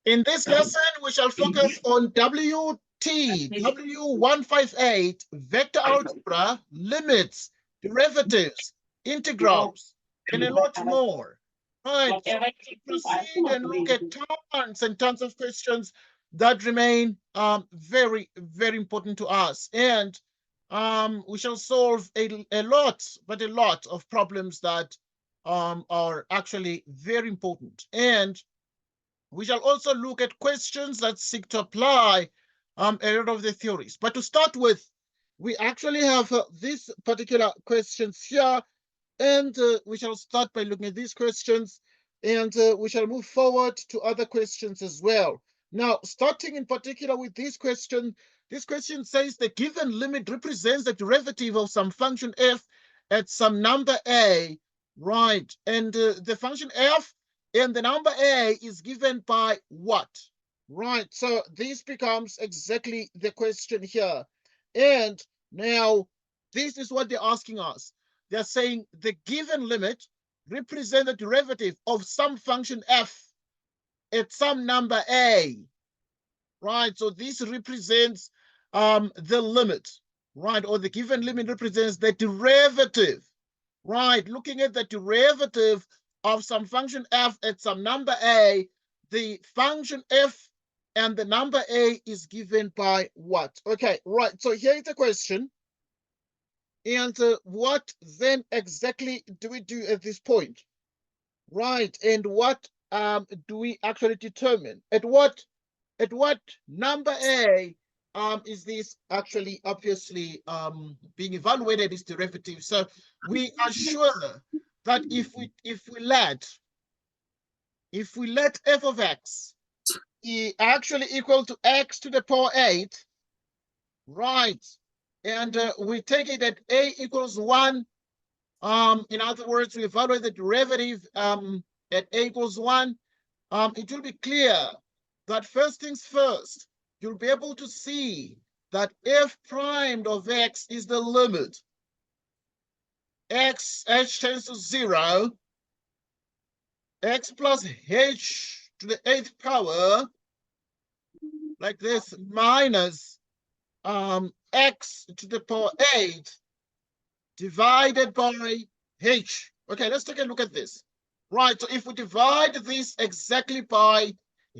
In this lesson, we shall focus on WTW158, vector algebra, limits, derivatives, integrals, and a lot more. Right, so we should proceed and look at tons and tons of questions that remain very, very important to us. And we shall solve a lot of problems that are actually very important. And we shall also look at questions that seek to apply a lot of the theories. But to start with, we actually have these particular questions here, and we shall start by looking at these questions, and we shall move forward to other questions as well. Now, starting in particular with this question says the given limit represents the derivative of some function f at some number a, right? And the function f and the number a is given by what? Right, so this becomes exactly the question here. And now this is what they're asking us. They're saying the given limit represents the derivative of some function f at some number a. Right, so this represents the limit, right? Or the given limit represents the derivative, right? Looking at the derivative of some function f at some number a, the function f and the number a is given by what? Okay, right, so here is the question. And what then exactly do we do at this point? Right, and what do we actually determine? At what number a is this actually obviously being evaluated as derivative? So we are sure that if we let f of x be actually equal to x to the power 8, right, and we take it at a equals 1, in other words, we evaluate the derivative at a equals 1, it will be clear that first things first, you'll be able to see that f primed of x is the limit h tends to 0, x plus h to the 8th power, like this, minus x to the power 8 divided by h. Okay, let's take a look at this. Right, so if we divide this exactly by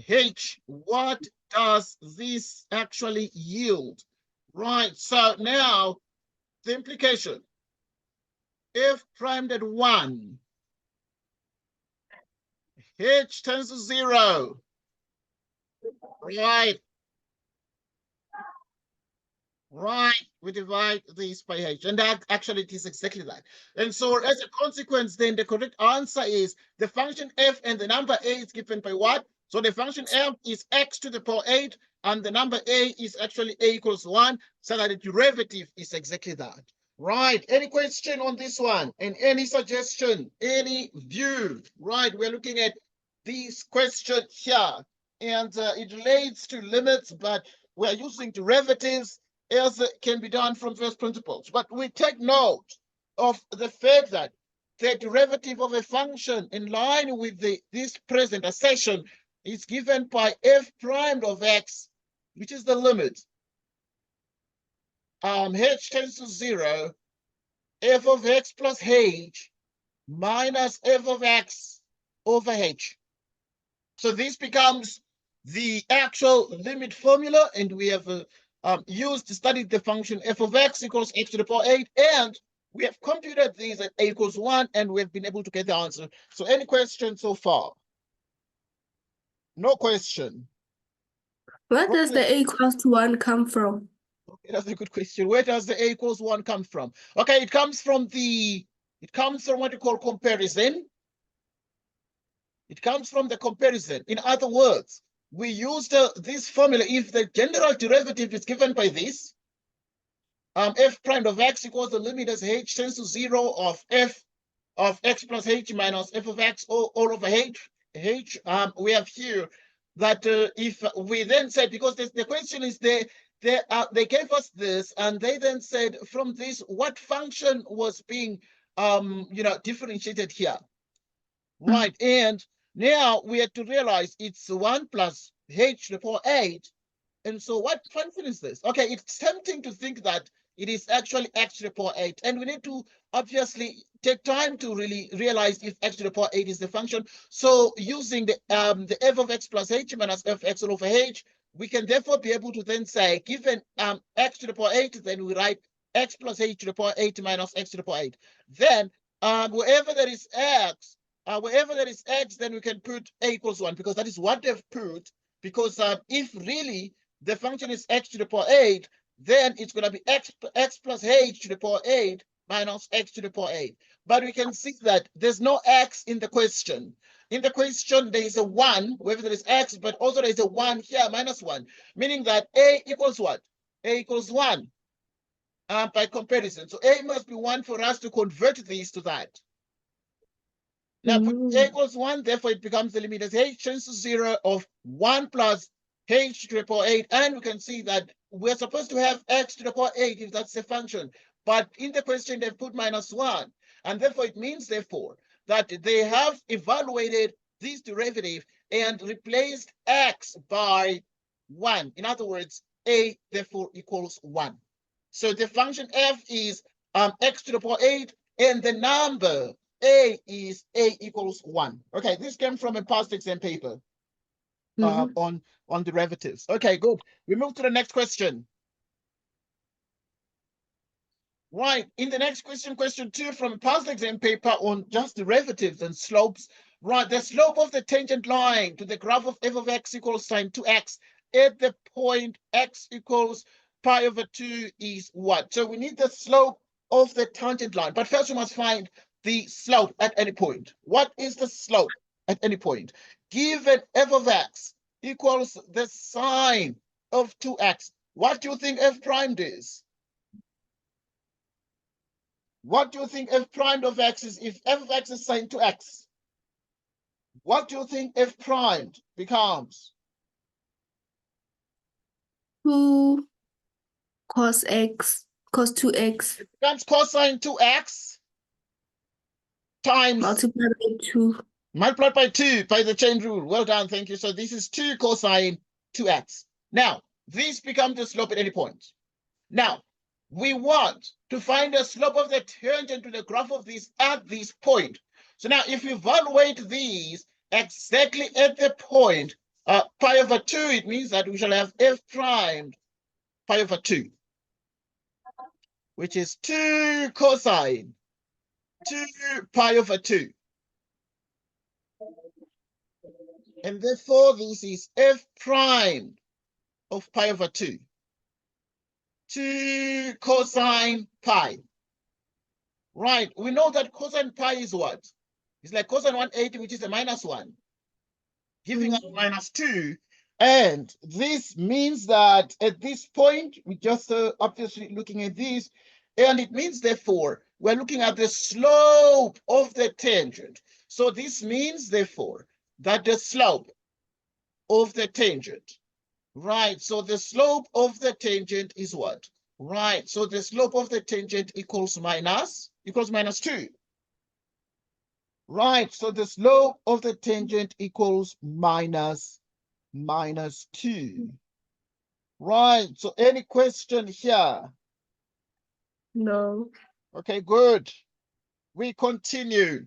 h, what does this actually yield? Right, so now the implication, f primed at 1, h tends to 0, right, we divide this by h, and that actually it is exactly that. And so as a consequence, then the correct answer is the function f and the number a is given by what? So the function f is x to the power 8, and the number a is actually a equals 1, so that the derivative is exactly that. Right, any question on this one? And any suggestion, any view? Right, we're looking at this question here, and it relates to limits, but we're using derivatives as can be done from first principles. But we take note of the fact that the derivative of a function in line with this present assertion is given by f primed of x, which is the limit. H tends to 0, f of x plus h minus f of x over h. So this becomes the actual limit formula, and we have used to study the function f of x equals x to the power 8, and we have computed these at a equals 1, and we have been able to get the answer. So any questions so far? No question. Where does the a equals to 1 come from? Okay, that's a good question. Where does the a equals 1 come from? Okay, it comes from what you call comparison. It comes from the comparison. In other words, we used this formula. If the general derivative is given by this, f prime of x equals the limit as h tends to 0 of f of x plus h minus f of x all over h. We have here that if we then said, because the question is they gave us this, and they then said from this what function was being differentiated here, right? And Now we have to realize it's 1 plus h to the power 8. And so what function is this? Okay, it's tempting to think that it is actually x to the power 8. And we need to obviously take time to really realize if x to the power 8 is the function. So using the f of x plus h minus f x all over h, we can therefore be able to then say, given x to the power 8, then we write x plus h to the power 8 minus x to the power 8. Then wherever there is x, then we can put a equals 1, because that is what they've put. Because if really the function is x to the power 8, then it's going to be x plus h to the power 8 minus x to the power 8. But we can see that there's no x in the question. In the question, there is a 1, wherever there is x, but also there is a 1 here, minus 1, meaning that a equals what? A equals 1 by comparison. So a must be 1 for us to convert this to that. Now, a equals 1, therefore it becomes the limit as h tends to 0 of 1 plus h to the power 8. And we can see that we're supposed to have x to the power 8 if that's the function. But in the question, they've put minus 1. And therefore, it means, therefore, that they have evaluated this derivative and replaced x by 1. In other words, a, therefore, equals 1. So the function f is x to the power 8, and the number a is a equals 1. Okay, this came from a past exam paper on derivatives. Okay, good. We move to the next question. Right, in the next question, question 2 from a past exam paper on just derivatives and slopes. Right, the slope of the tangent line to the graph of f of x equals sine 2x at the point x equals pi over 2 is what? So we need the slope of the tangent line. But first we must find the slope at any point. What is the slope at any point? Given f of x equals the sine of 2x, what do you think f primed is? What do you think f primed of x is if f of x is sine 2x? What do you think f primed becomes? 2 cos 2x. It becomes cosine 2x times Multiplied by 2. Multiplied by 2 by the chain rule. Well done, thank you. So this is 2 cosine 2x. Now, this becomes the slope at any point. Now, we want to find the slope of the tangent to the graph of this at this point. So now, if we evaluate these exactly at the point pi over 2, it means that we shall have f primed pi over 2, which is 2 cosine 2 pi over 2. And therefore, this is f prime of pi over 2. 2 cosine pi. Right, we know that cosine pi is what? It's like cosine 180, which is a minus 1, giving us minus 2. And this means that at this point, we just obviously looking at this, and it means, therefore, we're looking at the slope of the tangent. So this means, therefore, that the slope of the tangent, right? So the slope of the tangent is what? Right, so the slope of the tangent equals minus 2. Right, so the slope of the tangent equals minus 2. Right, so any question here? No. Okay, good. We continue.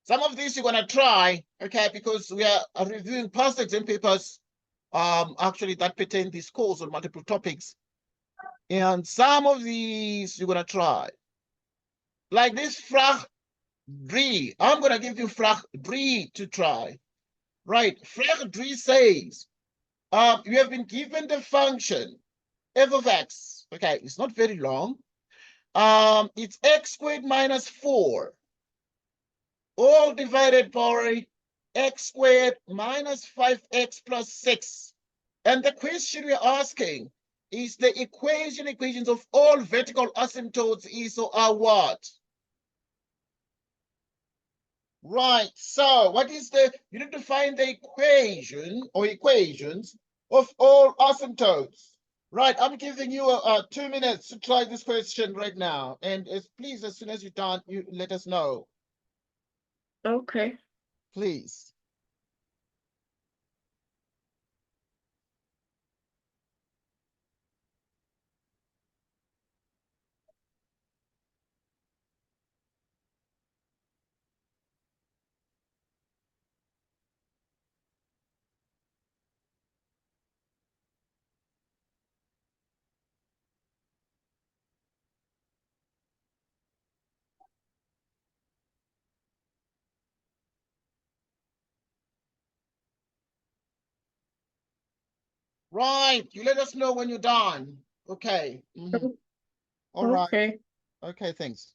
Some of these you're gonna try, okay, because we are reviewing past exam papers actually that pertain this course on multiple topics. And some of these you're gonna try. Like this frag 3. I'm gonna give you frag 3 to try. Right, frag 3 says you have been given the function f of x. Okay, it's not very long. It's x squared minus 4, all divided by x squared minus 5x plus 6. And the question we're asking is the equations of all vertical asymptotes is or are what? Right, so what is you need to find the equation or equations of all asymptotes. Right, I'm giving you 2 minutes to try this question right now. And please, as soon as you're done, you let us know. Okay. please. Right. You let us know when you're done. Okay. All right. Okay. Okay, thanks.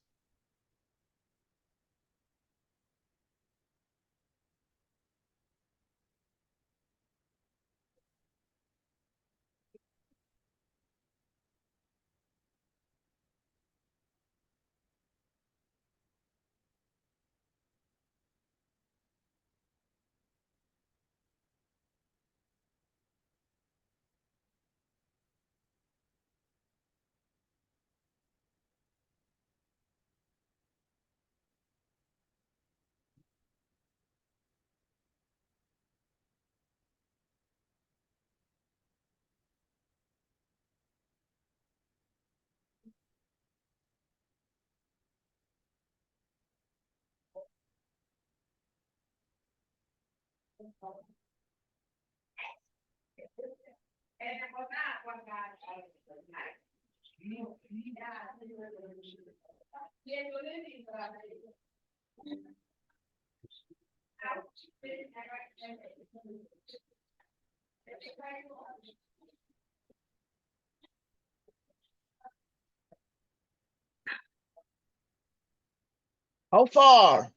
How far?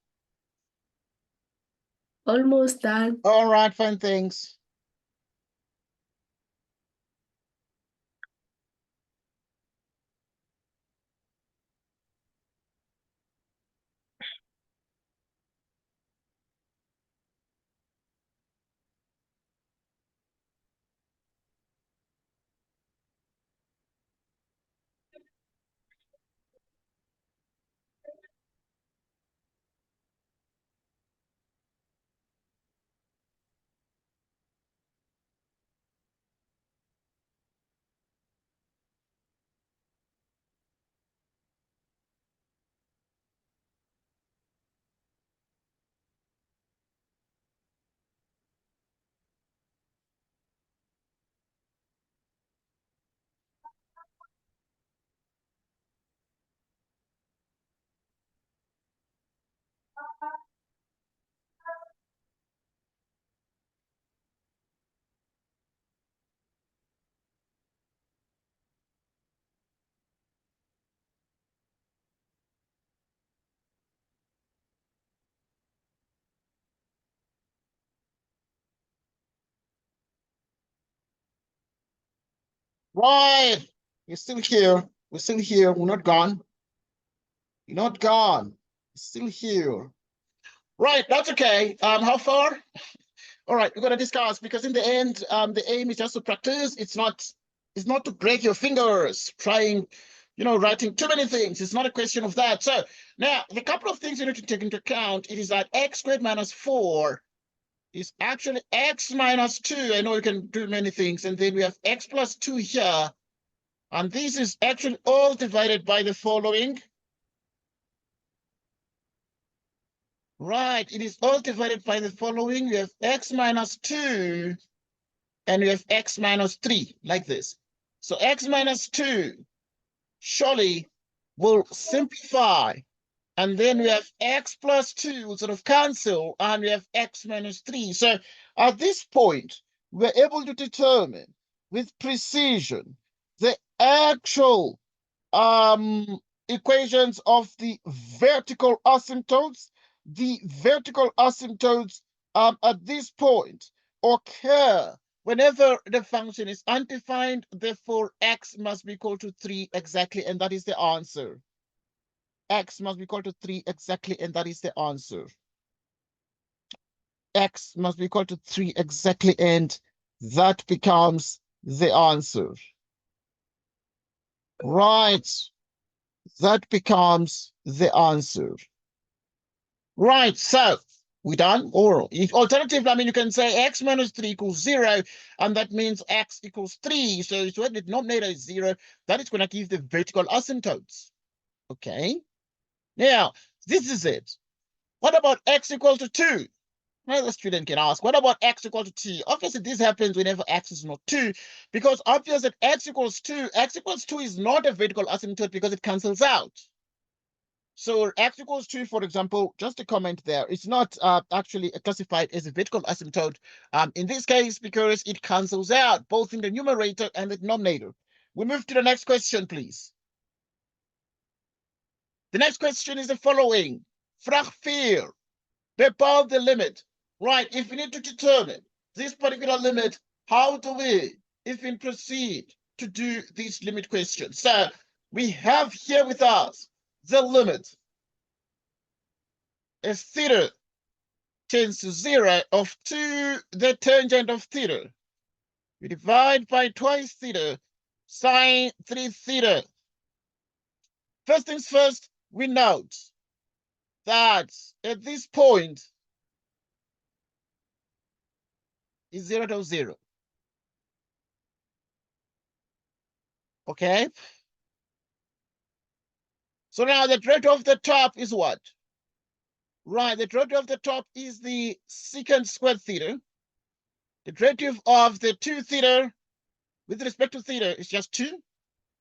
Almost done. All right, fine, thanks. Right. You're still here. We're still here. We're not gone. You're not gone. You're still here. Right, that's okay. How far? All right, we're gonna discuss because in the end, the aim is just to practice. It's not to break your fingers trying, writing too many things. It's not a question of that. So now the couple of things you need to take into account, it is that x squared minus 4 is actually x minus 2. I know you can do many things, and then we have x plus 2 here. And this is actually all divided by the following. Right, it is all divided by the following. We have x minus 2 and we have x minus 3, like this. So x minus 2 surely will simplify. And then we have x plus 2 will sort of cancel, and we have x minus 3. So at this point, we're able to determine with precision the actual equations of the vertical asymptotes. The vertical asymptotes at this point occur whenever the function is undefined. Therefore, x must be equal to 3 exactly, and that is the answer. X must be equal to 3 exactly, and that is the answer. X must be equal to 3 exactly, and that becomes the answer. Right. That becomes the answer. Right, so We done? Or if alternatively, I mean, you can say x minus 3 equals 0, and that means x equals 3. So it's when the denominator is 0, that is going to give the vertical asymptotes. Okay. Now, this is it. What about x equal to 2? Another student can ask, what about x equal to 2? Obviously, this happens whenever x is not 2, because obviously that x equals 2 is not a vertical asymptote because it cancels out. So x equals 2, for example, just a comment there, it's not actually classified as a vertical asymptote in this case because it cancels out both in the numerator and the denominator. We move to the next question, please. The next question is the following. Vraag 4. Bepaal the limit. Right, if we need to determine this particular limit, how do we even proceed to do this limit question? So we have here with us the limit as theta tends to 0 of 2 the tangent of theta. We divide by twice theta sine 3 theta. First things first, we note that at this point is 0 to 0. Okay? So now the derivative of the top is what? Right, the derivative of the top is the secant squared theta. The derivative of the 2 theta with respect to theta is just 2.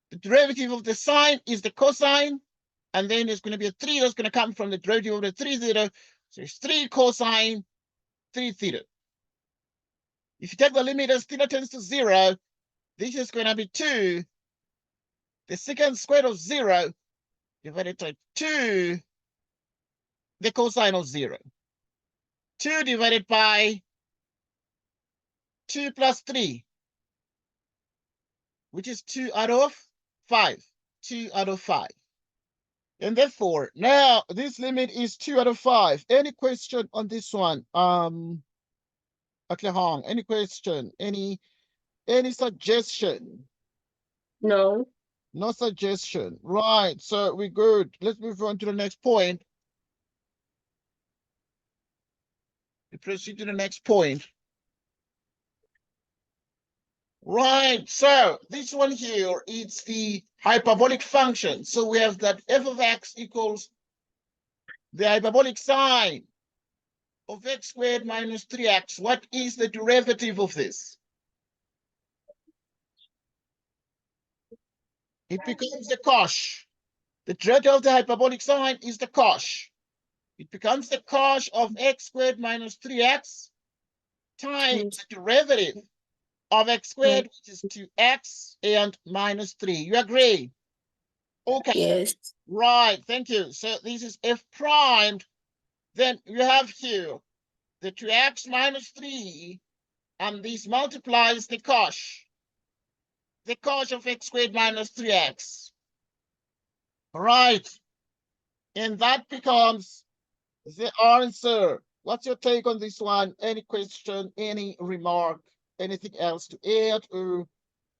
The derivative of the sine is the cosine. And then there's going to be a 3 that's going to come from the derivative of the 3 theta. So it's 3 cosine 3 theta. If you take the limit as theta tends to 0, this is going to be 2. The secant squared of 0 divided by 2, the cosine of 0. 2 divided by 2 plus 3, which is 2 out of 5. 2 out of 5. And therefore, now this limit is 2 out of 5. Any question on this one? Hong, any question? Any suggestion? No. No suggestion. Right, so we're good. Let's move on to the next point. We proceed to the next point. Right, so this one here, it's the hyperbolic function. So we have that f of x equals the hyperbolic sine of x squared minus 3x. What is the derivative of this? It becomes the cosh. The derivative of the hyperbolic sine is the cosh. It becomes the cosh of x squared minus 3x times the derivative of x squared, which is 2x and minus 3. You agree? Okay. Yes. Right, thank you. So this is f primed. Then you have here the 2x minus 3, and this multiplies the cosh of x squared minus 3x. All right. And that becomes the answer. What's your take on this one? Any question, any remark, anything else to add or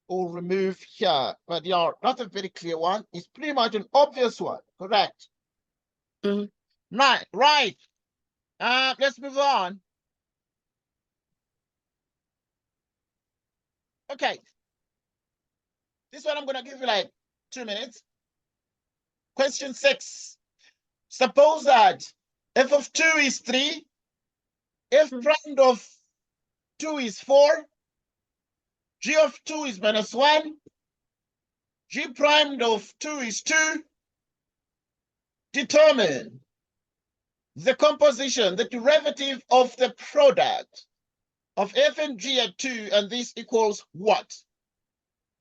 remove here? But yeah, not a very clear one. It's pretty much an obvious one, correct? Right. Let's move on. Okay. This one I'm going to give you like 2 minutes. Question 6. Suppose that f of 2 is 3, f prime of 2 is 4, g of 2 is minus 1, g prime of 2 is 2. Determine the composition, the derivative of the product of f and g at 2, and this equals what?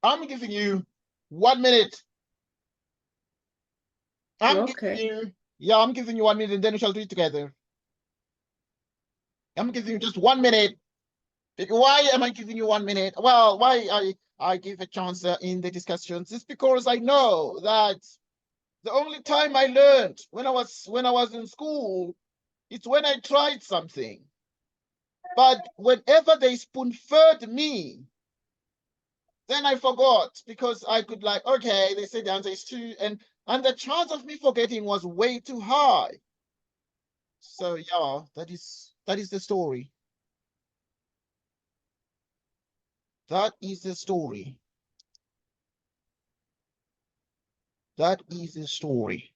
I'm giving you 1 minute. I'm giving you 1 minute, and then we shall do it together. I'm giving you just 1 minute. Why am I giving you 1 minute? Well, why I give a chance in the discussions? It's because I know that the only time I learned when I was in school, it's when I tried something. But whenever they spoon-fed me, then I forgot because I could like, okay, they said the answer is 2, and the chance of me forgetting was way too high. So yeah, that is the story. That is the story. That is the story.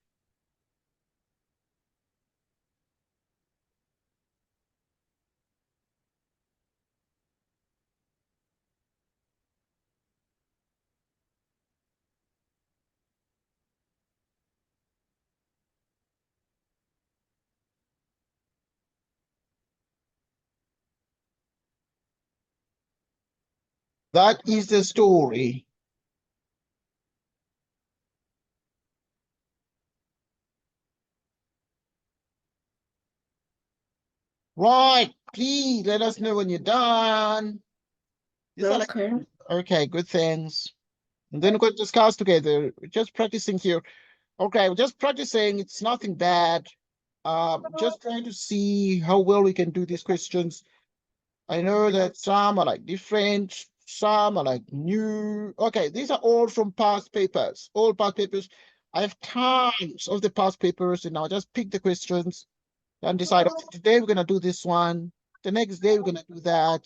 That is the story. Right. Please let us know when you're done. These are like, Okay. okay, good things. And then we're going to discuss together. We're just practicing here. Okay, we're just practicing. It's nothing bad. Just trying to see how well we can do these questions. I know that some are like different, some are like new. Okay, these are all from past papers, all past papers. I have tons of the past papers, and now just pick the questions and decide, okay, today we're going to do this one, the next day we're going to do that,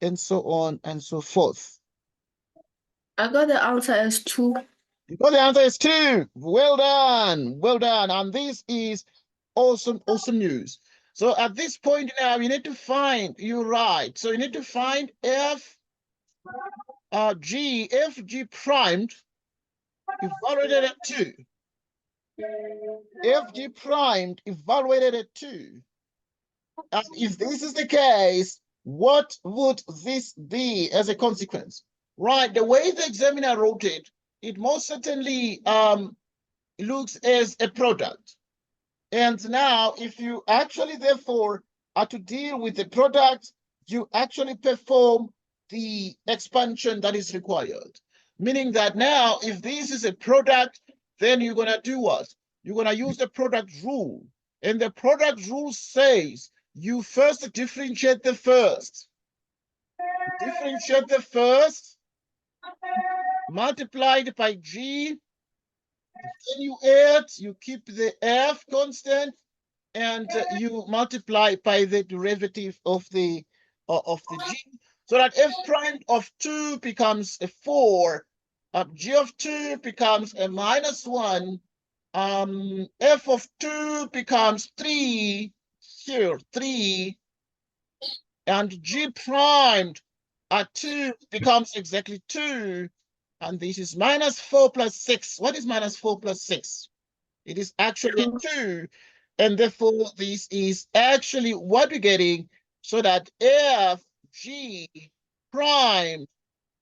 and so on and so forth. I got the answer as 2. Well, the answer is 2. Well done. Well done. And this is awesome, awesome news. So at this point now, you need to find, you're right. So you need to find f g primed evaluated at 2. Fg primed evaluated at 2. And if this is the case, what would this be as a consequence? Right, the way the examiner wrote it, it most certainly looks as a product. And now, if you actually, therefore, are to deal with the product, you actually perform the expansion that is required. Meaning that now, if this is a product, then you're going to do what? You're going to use the product rule. And the product rule says you first differentiate the first. Differentiate the first multiplied by g. Then you add, you keep the f constant, and you multiply by the derivative of the g, so that f prime of 2 becomes a 4, g of 2 becomes a -1, f of 2 becomes 3, here 3, and g primed at 2 becomes exactly 2, and this is -4 plus 6. What is -4 plus 6? It is actually 2. And therefore, this is actually what we're getting, so that f g prime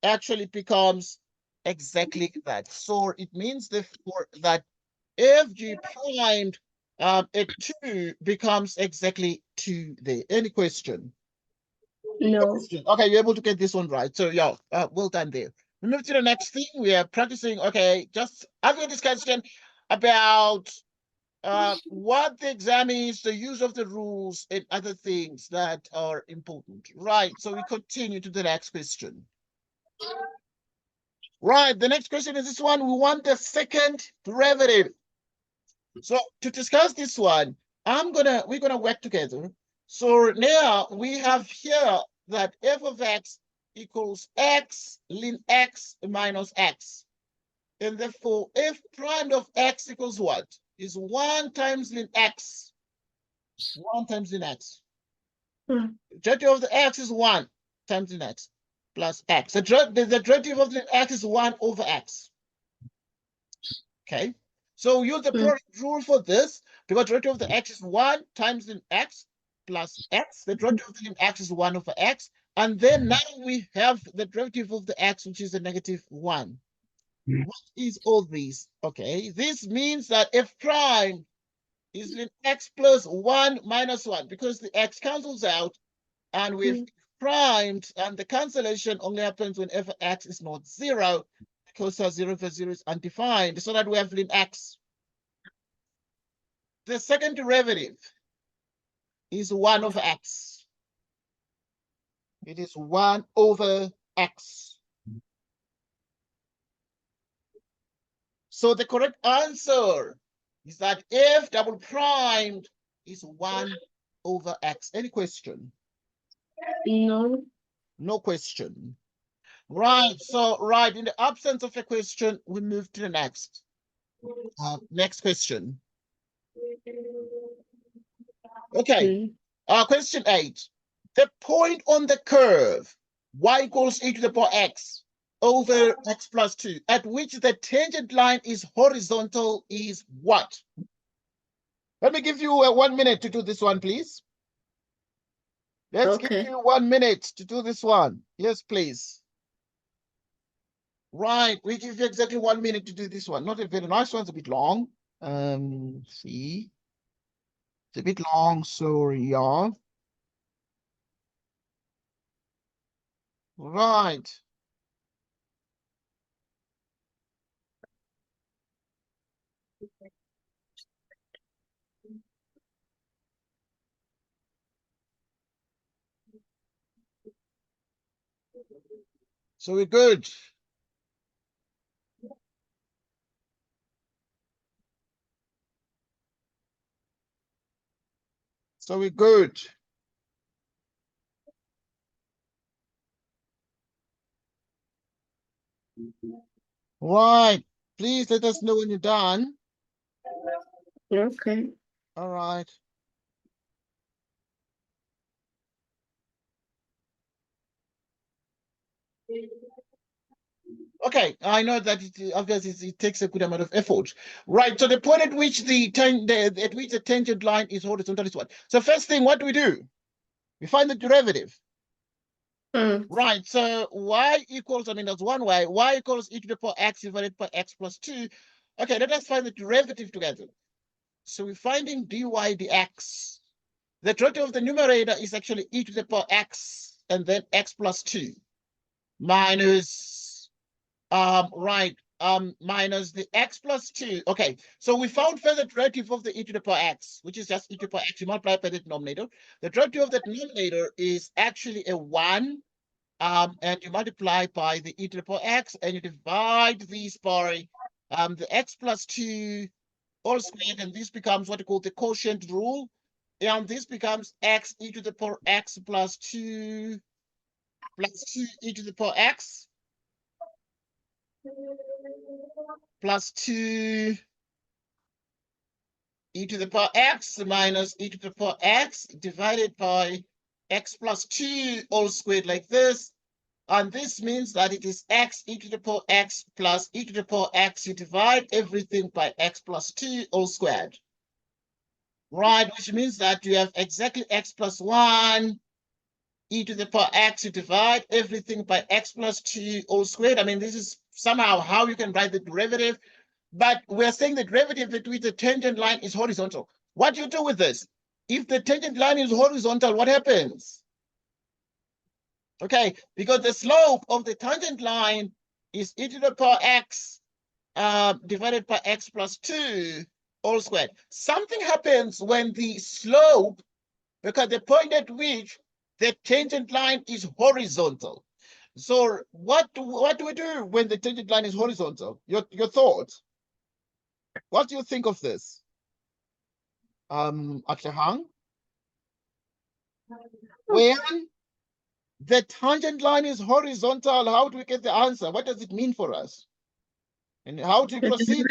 actually becomes exactly that. So it means, therefore, that f g primed at 2 becomes exactly 2 there. Any question? No. Okay, you're able to get this one right. So, yeah, well done there. We move to the next thing. We are practicing, okay, just having a discussion about what the exam is, the use of the rules, and other things that are important. Right, so we continue to the next question. Right, the next question is this one. We want the second derivative. So to discuss this one, we're gonna work together. So now we have here that f of x equals x ln x minus x. And therefore f prime of x equals what? Is 1 times ln x. 1 times ln x. Derivative of the x is 1 times ln x plus x. The derivative of ln x is 1 over x. Okay, so use the product rule for this, because derivative of the x is 1 times ln x plus x. The derivative of ln x is 1 over x. And then now we have the derivative of the x, which is a -1. What is all this? Okay, this means that f prime is ln x plus 1 minus 1, because the x cancels out, and we've primed, and the cancellation only happens whenever x is not 0, because 0 over 0 is undefined, so that we have ln x. The second derivative is 1 over x. It is 1 over x. So the correct answer is that f double primed is 1 over x. Any question? No. No question. Right, so in the absence of a question, we move to the next. Next question. Okay, question 8. The point on the curve y equals e to the power x over x plus 2, at which the tangent line is horizontal, is what? Let me give you 1 minute to do this one, please. Let's give you 1 minute to do this one. Yes, please. Right, we give you exactly 1 minute to do this one. Not a very nice one, it's a bit long. See, it's a bit long, sorry, yeah. Right. So we're good. So we're good. Right. Please let us know when you're done. Okay. All right. Okay, I know that obviously it takes a good amount of effort. Right. So the point at which the tangent line is horizontal is what? So first thing, what do? We find the derivative. Right, so y equals, I mean, that's one y equals e to the power x divided by x plus 2. Okay, let us find the derivative together. So we're finding dy dx. The derivative of the numerator is actually e to the power x and then x plus 2 minus, minus the x plus 2. Okay, so we found further derivative of the e to the power x, which is just e to the power x. You multiply by the denominator. The derivative of the denominator is actually a 1. And you multiply by the e to the power x, and you divide these by the x plus 2 all squared, and this becomes what you call the quotient rule. And this becomes x e to the power x plus 2 e to the power x plus 2 e to the power x minus e to the power x divided by x plus 2 all squared like this. And this means that it is x e to the power x plus e to the power x. You divide everything by x plus 2 all squared. Right, which means that you have exactly x plus 1 e to the power x. You divide everything by x plus 2 all squared. I mean, this is somehow how you can write the derivative. But we're saying the derivative between the tangent line is horizontal. What do you do with this? If the tangent line is horizontal, what happens? Okay, because the slope of the tangent line is e to the power x divided by x plus 2 all squared. Something happens when the slope, because the point at which the tangent line is horizontal. So what do we do when the tangent line is horizontal? Your thoughts? What do you think of this? Aklahang? When the tangent line is horizontal, how do we get the answer? What does it mean for us? And how do we proceed?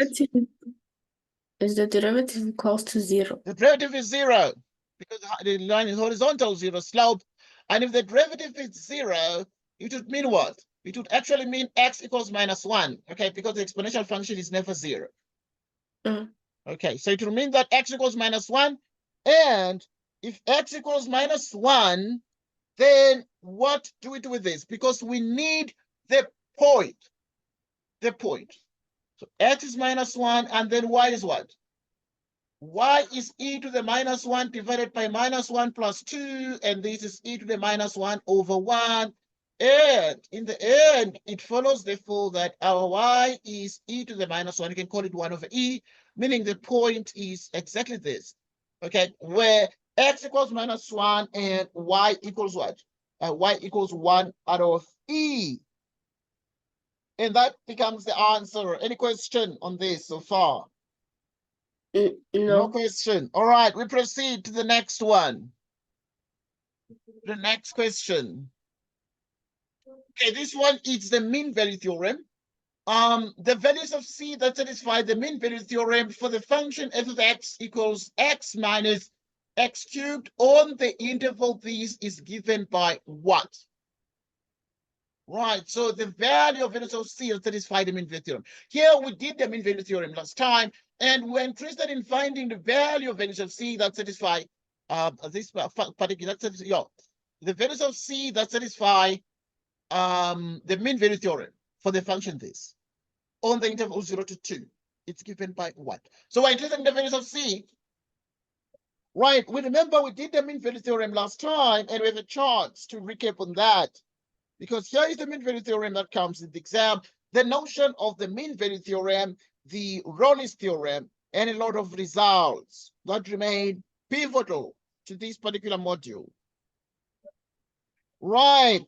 The derivative equals to 0. The derivative is 0 because the line is horizontal, 0 slope. And if the derivative is 0, it would mean what? It would actually mean x equals minus 1, okay, because the exponential function is never 0. Okay, so it will mean that x equals minus 1. And if x equals minus 1, then what do we do with this? Because we need the point. The point. So x is minus 1, and then y is what? Y is e to the minus 1 divided by minus 1 plus 2, and this is e to the minus 1 over 1. And in the end, it follows therefore that our y is e to the minus 1. You can call it 1 over e, meaning the point is exactly this. Okay, where x equals minus 1 and y equals what? Y equals 1 out of e. And that becomes the answer. Any question on this so far? No. No question. All right, we proceed to the next one. The next question. Okay, this one is the mean value theorem. The values of C that satisfy the mean value theorem for the function f of x equals x minus x cubed on the interval this is given by what? Right, so the value of values of C that satisfy the mean value theorem. Here we did the mean value theorem last time, and we're interested in finding the value of values of C that satisfy this particular, the values of C that satisfy the mean value theorem for the function this on the interval 0 to 2. It's given by what? So we're interested in the values of C. Right, we remember we did the mean value theorem last time, and we have a chance to recap on that. Because here is the mean value theorem that comes in the exam, the notion of the mean value theorem, the Rawlings theorem, and a lot of results that remain pivotal to this particular module. Right.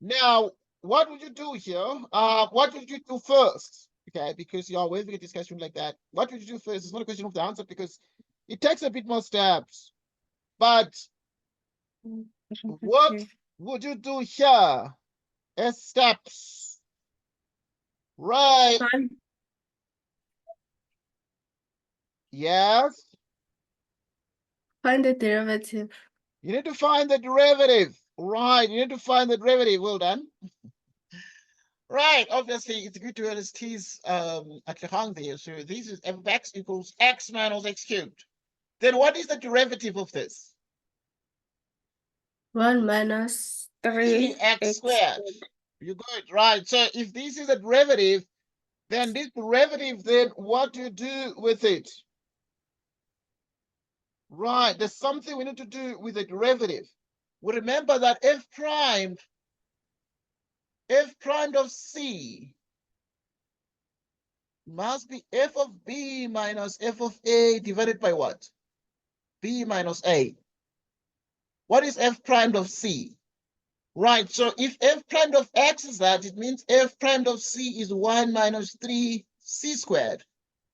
Now, what would you do here? What would you do first? Okay, because you are having a discussion like that. What would you do first? It's not a question of the answer because it takes a bit more steps. But what would you do here as steps? Right. Yes. Find the derivative. You need to find the derivative. Right. You need to find the derivative. Well done. Right. Obviously, it's good to use t's at the hang there. So this is f of x equals x minus x cubed. Then what is the derivative of this? 1 minus 3x squared. You good, right? So if this is a derivative, then this derivative, then what do you do with it? Right, there's something we need to do with the derivative. We remember that f primed of C must be f of B minus f of A divided by what? B minus A. What is f primed of C? Right, so if f primed of X is that, it means f primed of C is 1 minus 3 C squared.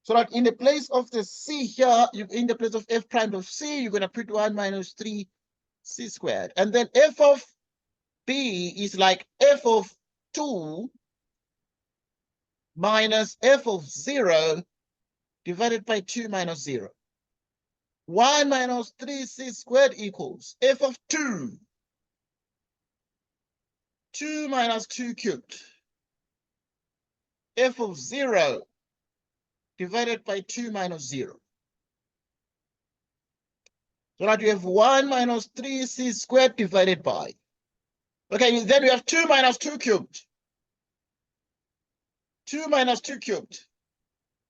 So that in the place of the C here, in the place of f primed of C, you're going to put 1 minus 3 C squared. And then f of B is like f of 2 minus f of 0 divided by 2 minus 0. 1 minus 3c squared equals f of 2. 2 minus 2 cubed. F of 0 divided by 2 minus 0. So that you have 1 minus 3c squared divided by. Okay, then we have 2 minus 2 cubed. 2 minus 2 cubed.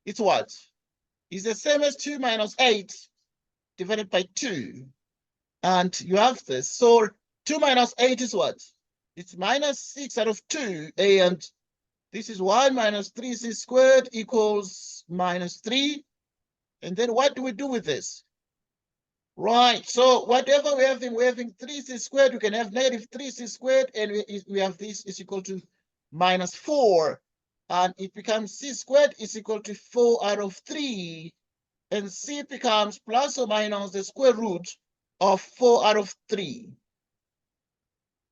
It's what? It's the same as 2 minus 8 divided by 2. And you have this. So 2 minus 8 is what? It's minus 6 out of 2. And this is 1 minus 3c squared equals minus 3. And then what do we do with this? Right, so whatever we're having 3c squared, we can have negative 3c squared, and we have this is equal to minus 4. And it becomes c squared is equal to 4 out of 3. And c becomes plus or minus the square root of 4 out of 3.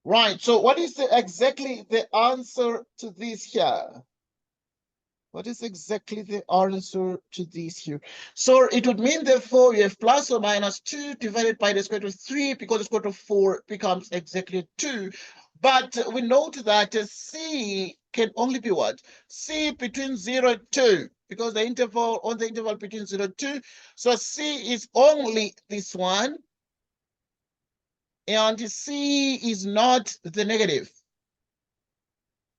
Right, so what is exactly the answer to this here? What is exactly the answer to this here? So it would mean, therefore, you have plus or minus 2 divided by the square root of 3, because the square root of 4 becomes exactly 2. But we note that C can only be what? C between 0 and 2, because the interval on the interval between 0 and 2. So C is only this one. And C is not the negative,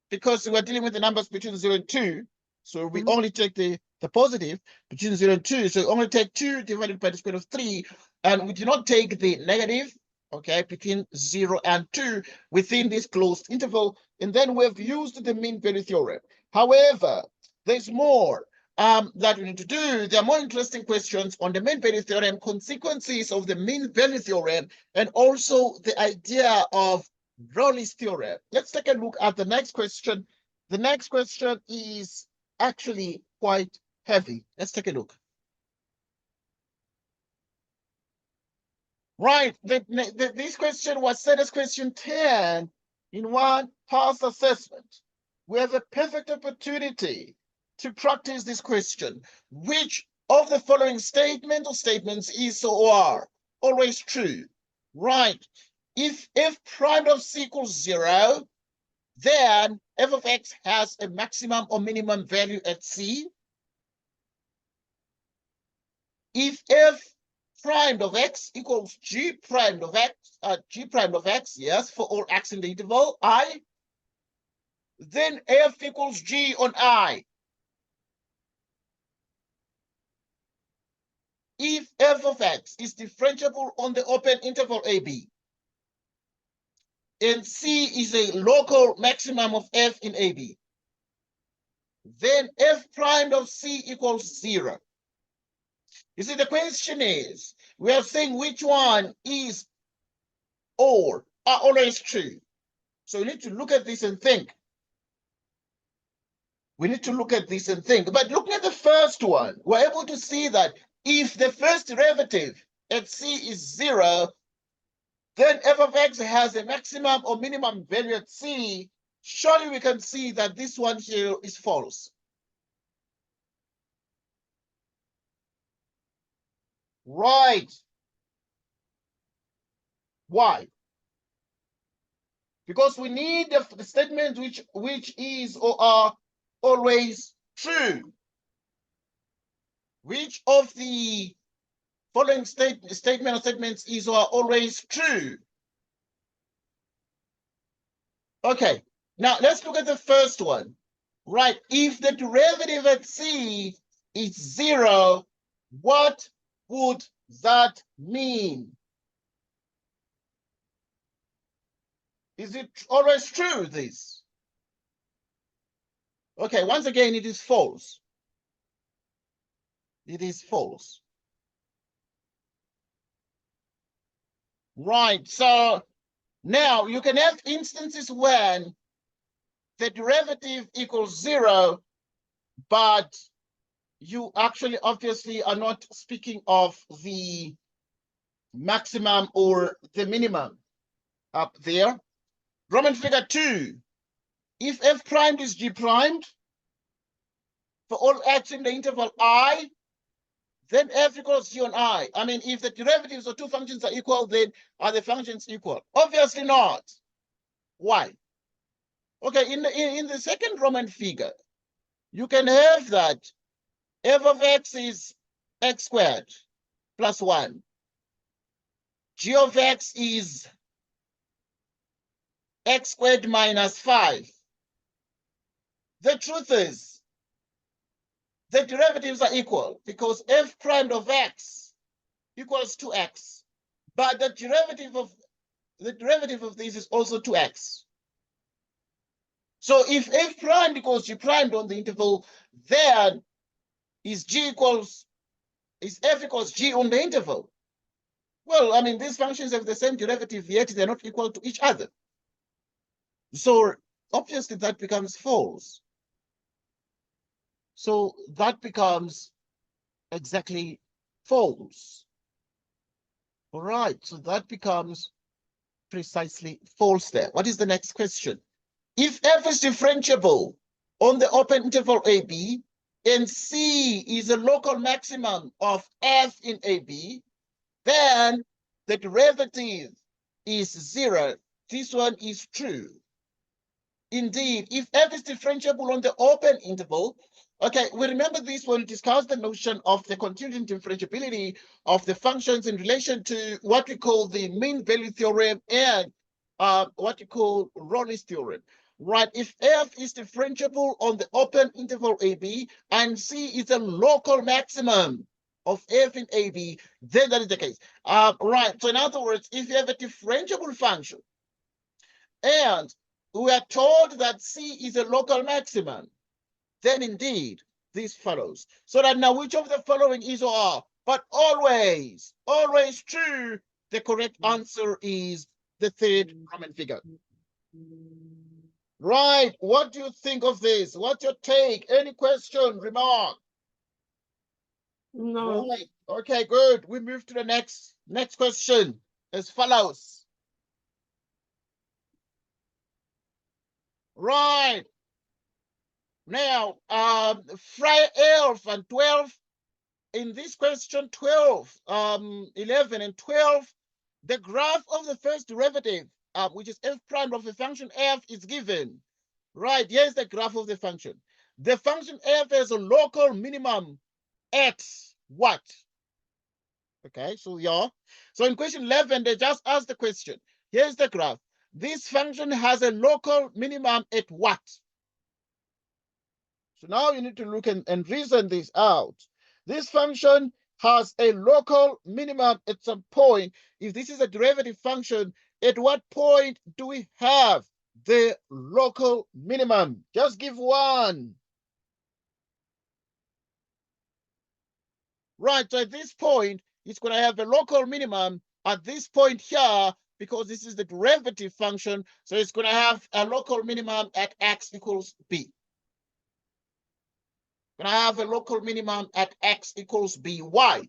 because we're dealing with the numbers between 0 and 2. So we only take the positive between 0 and 2. So we only take 2 divided by the square root of 3. And we do not take the negative, okay, between 0 and 2 within this closed interval. And then we've used the mean value theorem. However, there's more that we need to do. There are more interesting questions on the mean value theorem, consequences of the mean value theorem, and also the idea of Rawlings theorem. Let's take a look at the next question. The next question is actually quite heavy. Let's take a look. Right, this question was set as question 10 in one past assessment. We have a perfect opportunity to practice this question. Which of the following statement or statements is or are always true? Right, if f prime of c equals 0, then f of x has a maximum or minimum value at c. If f prime of x equals g prime of x, yes, for all x in the interval I, then f equals g on I. If f of x is differentiable on the open interval AB, and c is a local maximum of f in AB, then f prime of c equals 0. You see, the question is, we are saying which one is or are always true. So we need to look at this and think. We need to look at this and think. But looking at the first one, we're able to see that if the first derivative at c is 0, then f of x has a maximum or minimum value at c. Surely we can see that this one here is false. Right. Why? Because we need the statement which is or are always true. Which of the following statement or statements is or are always true? Okay, now let's look at the first one. Right, if the derivative at c is 0, what would that mean? Is it always true, this? Okay, once again, it is false. It is false. Right, so now you can have instances when the derivative equals 0, but you actually obviously are not speaking of the maximum or the minimum up there. Roman figure 2, if f primed is g primed for all x in the interval I, then f equals g on I. I mean, if the derivatives of two functions are equal, then are the functions equal? Obviously not. Why? Okay, in the second Roman figure, you can have that f of x is x squared plus 1. G of x is x squared minus 5. The truth is, the derivatives are equal because f prime of x equals 2x, but the derivative of this is also 2x. So if f prime equals g primed on the interval, then is f equals g on the interval. Well, I mean, these functions have the same derivative, yet they're not equal to each other. So obviously that becomes false. So that becomes exactly false. All right, so that becomes precisely false there. What is the next question? If f is differentiable on the open interval AB and C is a local maximum of f in AB, then the derivative is 0. This one is true. Indeed, if f is differentiable on the open interval, okay, we remember this when we discussed the notion of the contingent differentiability of the functions in relation to what we call the mean value theorem and what you call Ronnie's theorem. Right, if f is differentiable on the open interval AB and C is a local maximum of f in AB, then that is the case. Right, so in other words, if you have a differentiable function and we are told that C is a local maximum, then indeed this follows. So that now which of the following is or are, but always true, the correct answer is the third Roman figure. Right. What do you think of this? What's your take? Any question, remark? No. Right. Okay, good. We move to the next question as follows. Right. Now, Friday 11 and 12. In this question 12, 11 and 12, the graph of the first derivative, which is f prime of the function f, is given. Right, here's the graph of the function. The function f has a local minimum at what? Okay, so yeah. So in question 11, they just asked the question. Here's the graph. This function has a local minimum at what? So now you need to look and reason this out. This function has a local minimum at some point. If this is a derivative function, at what point do we have the local minimum? Just give one. Right, so at this point, it's going to have a local minimum at this point here, because this is the derivative function. So it's going to have a local minimum at x equals b. Going to have a local minimum at x equals b. Why?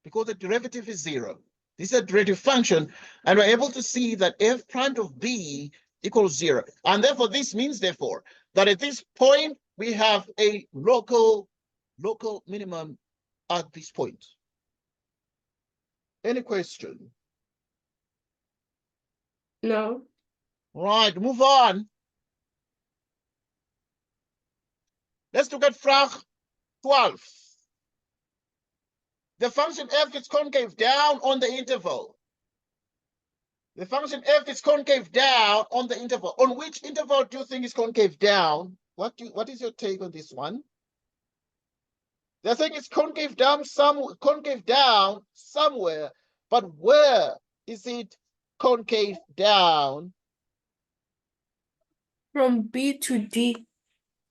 Because the derivative is 0. This is a derivative function, and we're able to see that f prime of b equals 0. And therefore, this means, therefore, that at this point, we have a local minimum at this point. Any question? No. Right, move on. Let's look at frag 12. The function f is concave down on the interval. The function f is concave down on the interval. On which interval do you think is concave down? What is your take on this one? They're saying it's concave down somewhere, but where is it concave down? From B to D.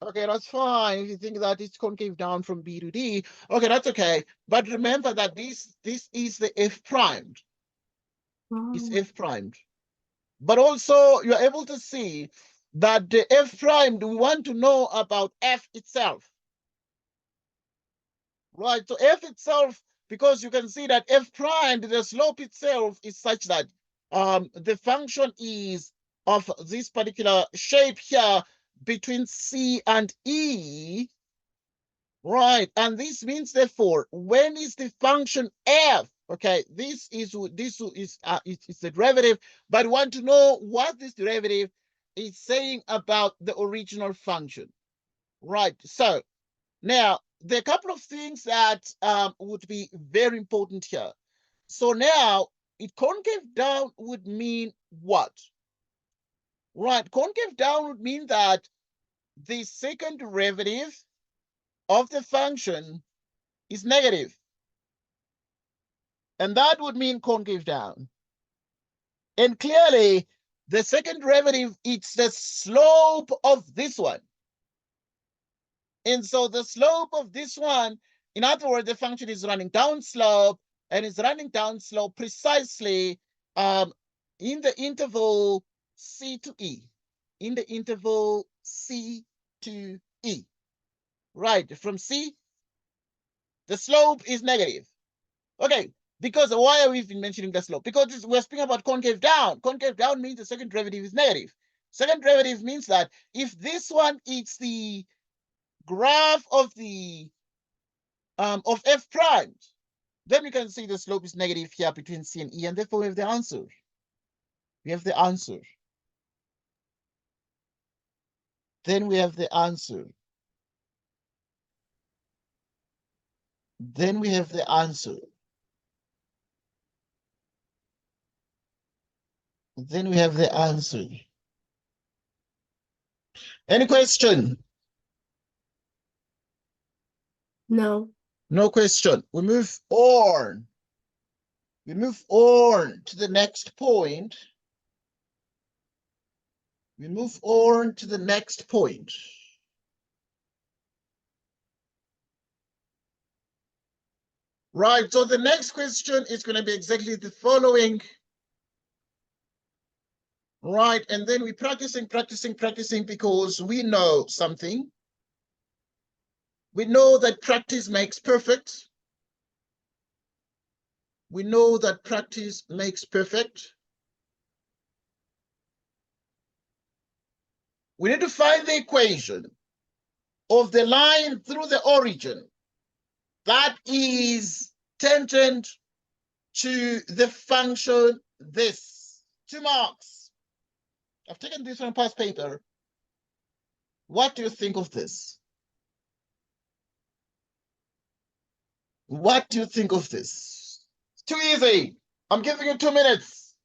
Okay, that's fine. If you think that it's concave down from B to D, okay, that's okay. But remember that this is the f primed. It's f primed. But also you're able to see that the f primed, we want to know about f itself. Right, so f itself, because you can see that f prime, the slope itself is such that the function is of this particular shape here between C and E. Right, and this means, therefore, when is the function f? Okay, this is it's the derivative, but we want to know what this derivative is saying about the original function. Right, so now there are a couple of things that would be very important here. So now, it concave down would mean what? Right, concave down would mean that the second derivative of the function is negative. And that would mean concave down. And clearly, the second derivative, it's the slope of this one. And so the slope of this one, in other words, the function is running down slope, and it's running down slope precisely in the interval C to E. In the interval C to E. Right, from C, the slope is negative. Okay, because why are we even mentioning the slope? Because we're speaking about concave down. Concave down means the second derivative is negative. Second derivative means that if this one is the graph of the of f prime, then we can see the slope is negative here between C and E, and therefore we have the answer. We have the answer. Then we have the answer. Then we have the answer. Then we have the answer. Any question? No. No question. We move on. We move on to the next point. We move on to the next point. Right, so the next question is going to be exactly the following. Right, and then we're practicing because we know something. We know that practice makes perfect. We know that practice makes perfect. We need to find the equation of the line through the origin that is tangent to the function this. 2 marks. I've taken this on past paper. What do you think of this? What do you think of this? It's too easy. I'm giving you 2 minutes.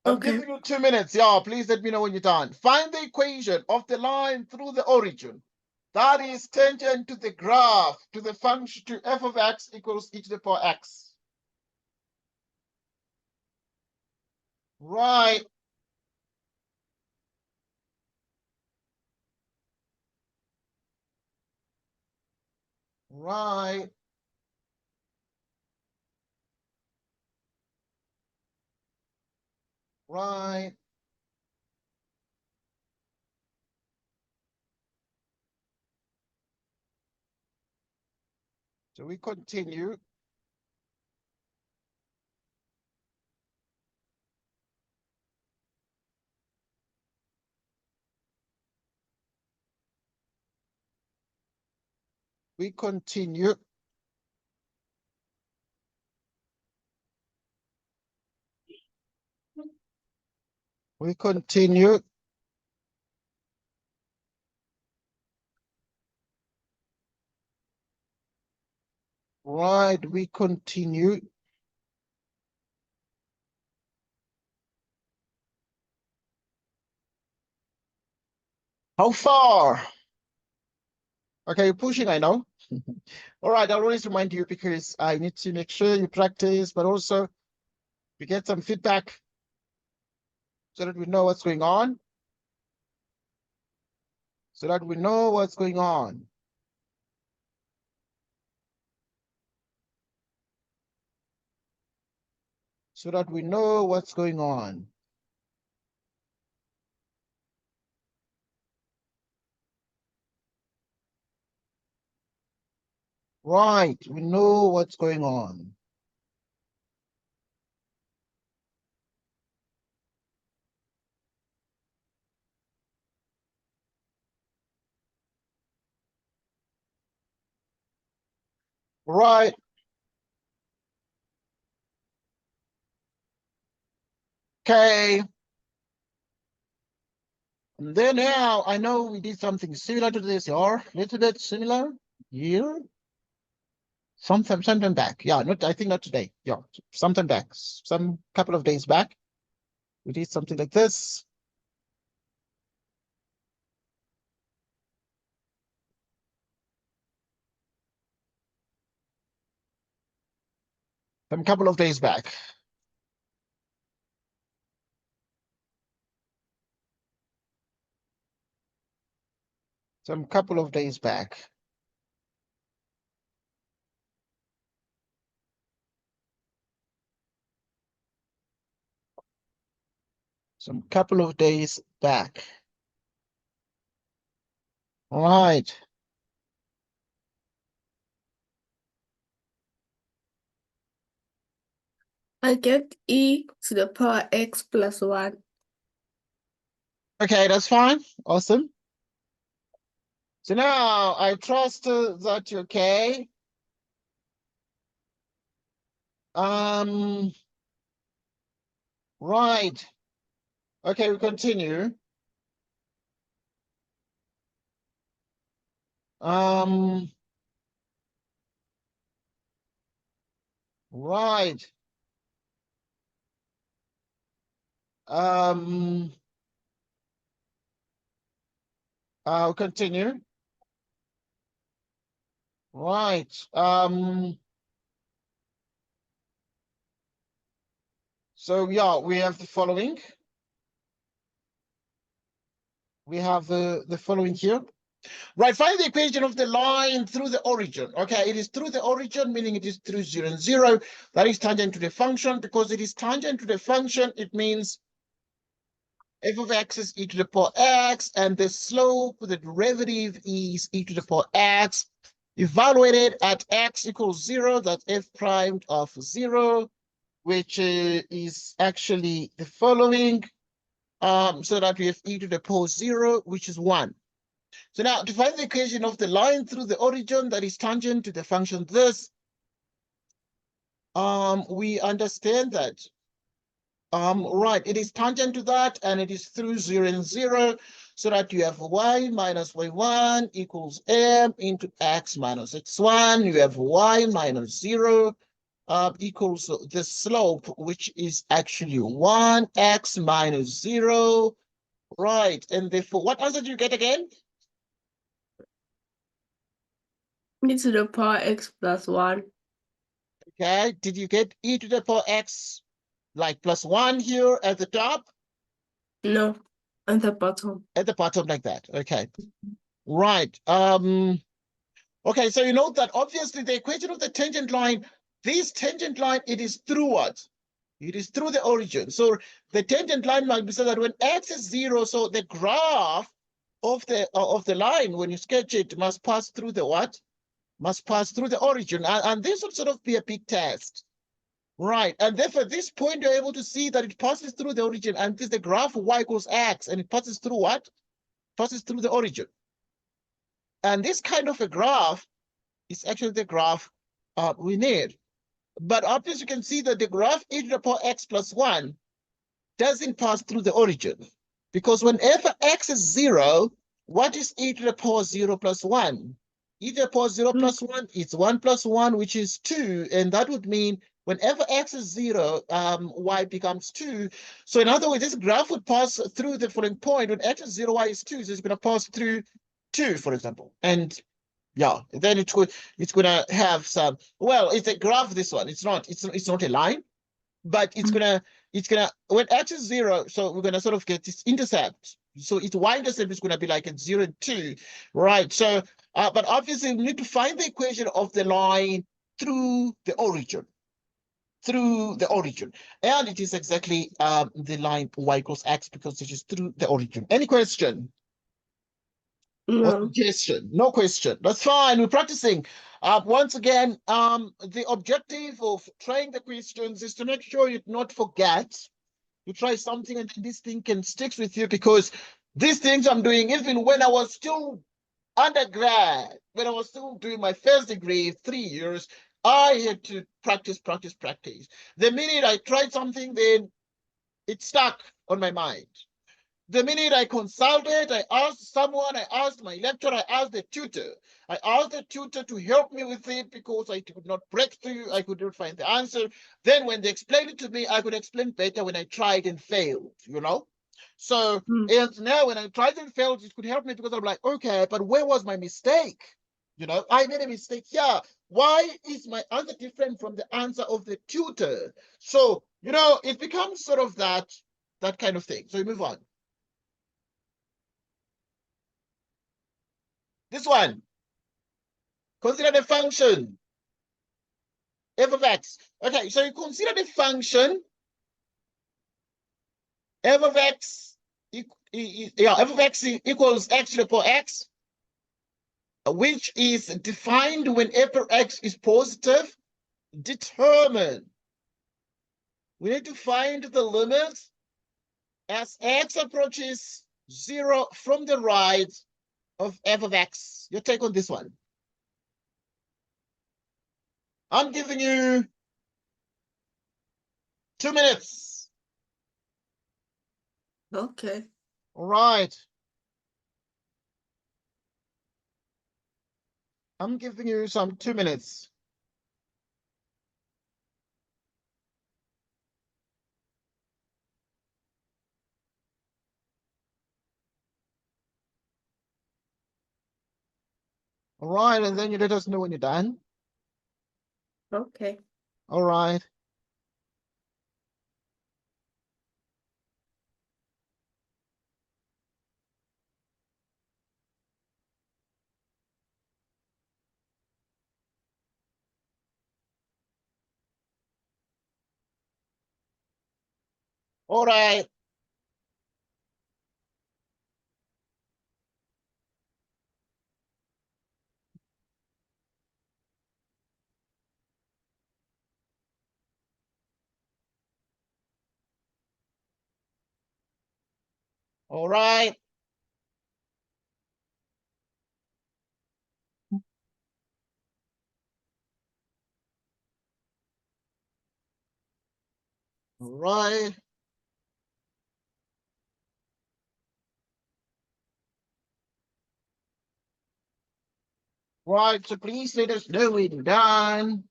I'm giving you 2 minutes. Yeah, please let me know when you're done. Find the equation of the line through the origin that is tangent to the graph, to the function, to f of x equals e to the power x. Right. Right. Right. So we continue. We continue. We continue. Right, we continue. How far? Okay, you're pushing, I know. All right, I'll always remind you because I need to make sure you practice, but also we get some feedback so that we know what's going on. So that we know what's going on. So that we know what's going on. Right, we know what's going on. Right. Okay. And then now I know we did something similar to this, or a little bit similar here. Sometime back. Yeah, I think not today. Yeah, sometime back. Some couple of days back. We did something like this. Some couple of days back. Some couple of days back. Some couple of days back. All right. I get e to the power x plus 1. Okay, that's fine. Awesome. So now I trust that you're okay. Right. Okay, we continue. Right. I'll continue. Right. So yeah, we have the following. We have the following here. Right, find the equation of the line through the origin. Okay, it is through the origin, meaning it is through 0 and 0. That is tangent to the function. Because it is tangent to the function, it means f of x is e to the power x, and the slope, the derivative is e to the power x. Evaluated at x equals 0, that's f prime of 0, which is actually the following, so that we have e to the power 0, which is 1. So now to find the equation of the line through the origin that is tangent to the function this, we understand that right, it is tangent to that, and it is through 0 and 0, so that you have y minus y1 equals m into x minus x1. You have y minus 0 equals the slope, which is actually 1x minus 0. Right, and therefore, what answer do you get again? E to the power x plus 1. Okay, did you get e to the power x like plus 1 here at the top? No, at the bottom. At the bottom like that. Okay. Right. Okay, so you know that obviously the equation of the tangent line, this tangent line, it is through what? It is through the origin. So the tangent line might be so that when x is 0, so the graph of the line, when you sketch it, must pass through the what? Must pass through the origin. And this would sort of be a big test. Right, and therefore at this point you're able to see that it passes through the origin, and this is the graph of y equals x, and it passes through what? Passes through the origin. And this kind of a graph is actually the graph we need. But obviously you can see that the graph e to the power x plus 1 doesn't pass through the origin. Because whenever x is 0, what is e to the power 0 plus 1? E to the power 0 plus 1 is 1 plus 1, which is 2. And that would mean whenever x is 0, y becomes 2. So in other words, this graph would pass through the following point. When x is 0, y is 2. So it's going to pass through 2, for example. And yeah, then it's gonna have some, well, it's a graph, this one. It's not a line, but it's gonna when x is 0, so we're gonna sort of get this intercept. So its y-intercept is gonna be like at 0 and 2, right? So but obviously we need to find the equation of the line through the origin. And it is exactly the line y equals x, because it is through the origin. Any question? Or No. suggestion? No question. That's fine. We're practicing. Once again, the objective of trying the questions is to make sure you not forget. You try something and then this thing can stick with you, because these things I'm doing, even when I was still undergrad, when I was still doing my first degree, 3 years, I had to practice. The minute I tried something, then it stuck on my mind. The minute I consulted, I asked someone, I asked my lecturer, I asked the tutor. I asked the tutor to help me with it, because I could not break through, I could not find the answer. Then when they explained it to me, I could explain better when I tried and failed, you know? So, and now when I tried and failed, it could help me, because I'm like, okay, but where was my mistake? You know, I made a mistake here. Why is my answer different from the answer of the tutor? So, you know, it becomes sort of that kind of thing. So we move on. This one, consider the function f of x. Okay, so you consider the function f of x, f of x equals x to the power x, which is defined whenever x is positive. Determine. We need to find the limit as x approaches 0 from the right of f of x. Your take on this one? I'm giving you 2 minutes. Okay. All right. I'm giving you some 2 minutes. All right, and then you let us know when you're done. Okay. All right. All right. All right. All right. Right, so please let us know when you're done.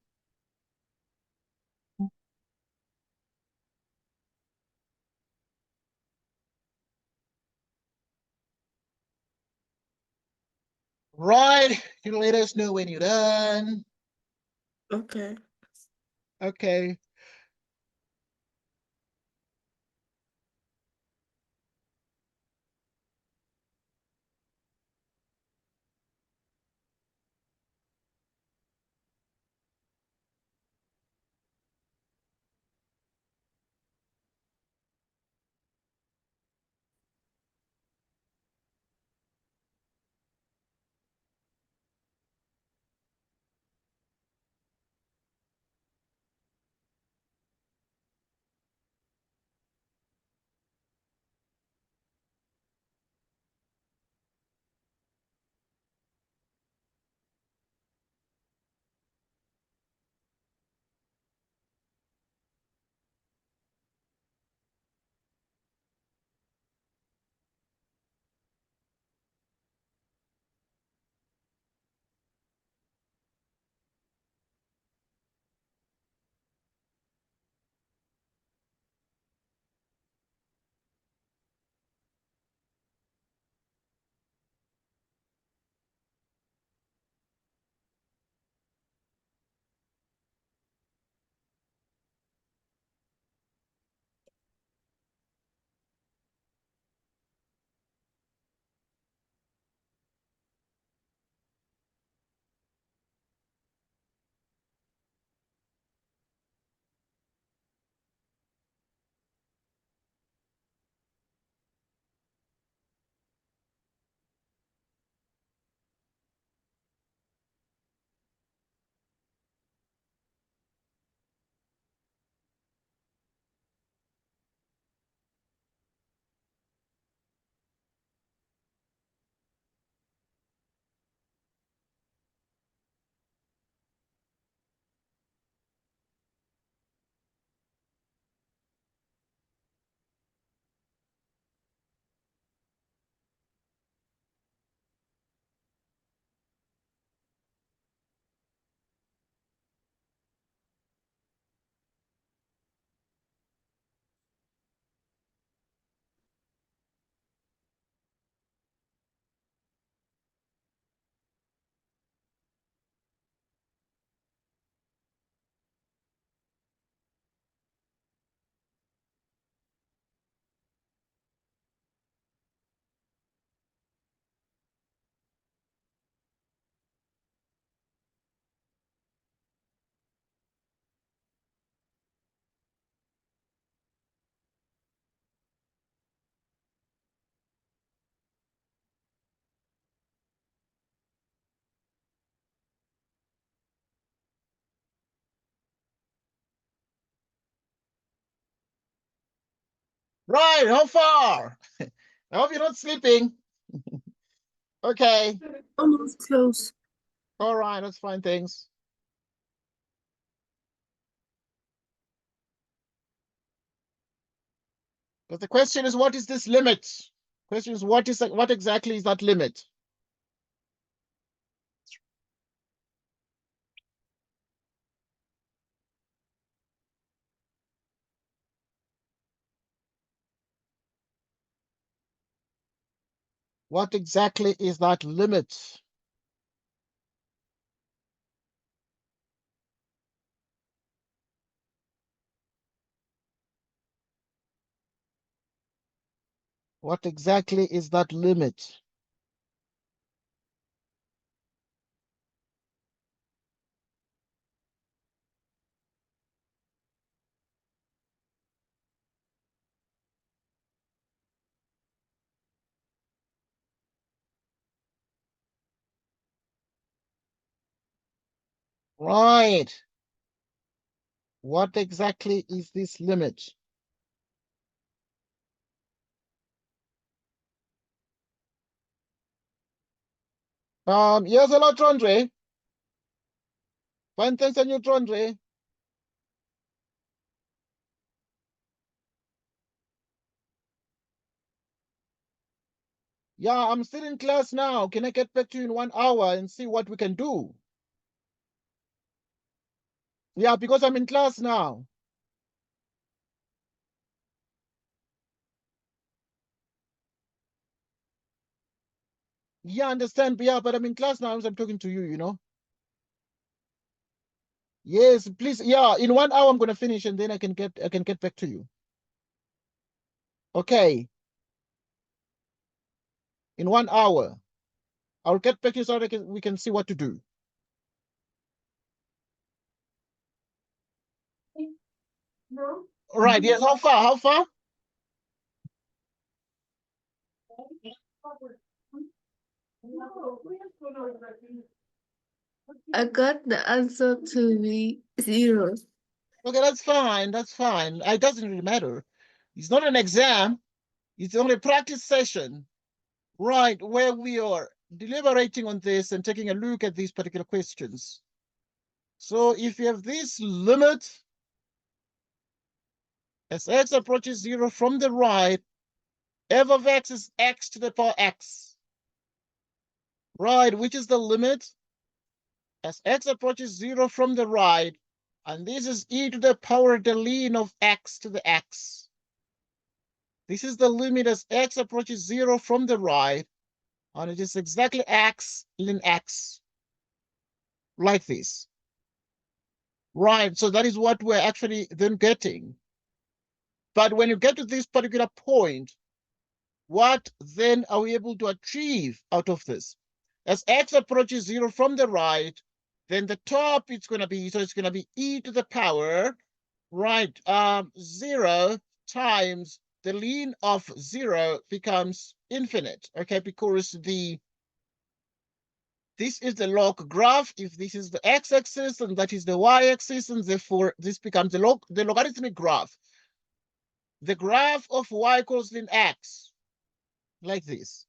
Right, you can let us know when you're done. Okay. Okay. Right, how far? I hope you're not sleeping. Okay. Almost close. All right, let's find things. But the question is, what is this limit? Question is, what exactly is that limit? What exactly is that limit? What exactly is that limit? Right. What exactly is this limit? Yes, hello, Trondre. Fine, thanks, and you, Trondre. Yeah, I'm still in class now. Can I get back to you in 1 hour and see what we can do? Yeah, because I'm in class now. Yeah, understand. Yeah, but I'm in class now as I'm talking to you, you know? Yes, please. Yeah, in 1 hour I'm gonna finish and then I can get back to you. Okay, in 1 hour. I'll get back to you so that we can see what to do. No. All right, yes, how far? How far? I got the answer to be 0. Okay, that's fine. That's fine. It doesn't really matter. It's not an exam. It's only a practice session, right, where we are deliberating on this and taking a look at these particular questions. So if you have this limit as x approaches 0 from the right, f of x is x to the power x, right, which is the limit as x approaches 0 from the right, and this is e to the power the ln of x to the x. This is the limit as x approaches 0 from the right, and it is exactly x ln x, like this. Right, so that is what we're actually then getting. But when you get to this particular point, what then are we able to achieve out of this? As x approaches 0 from the right, then the top it's going to be, so it's going to be e to the power, right, 0 times the ln of 0 becomes infinite, okay, because this is the log graph. If this is the x-axis and that is the y-axis, and therefore this becomes the logarithmic graph. The graph of y equals ln x, like this.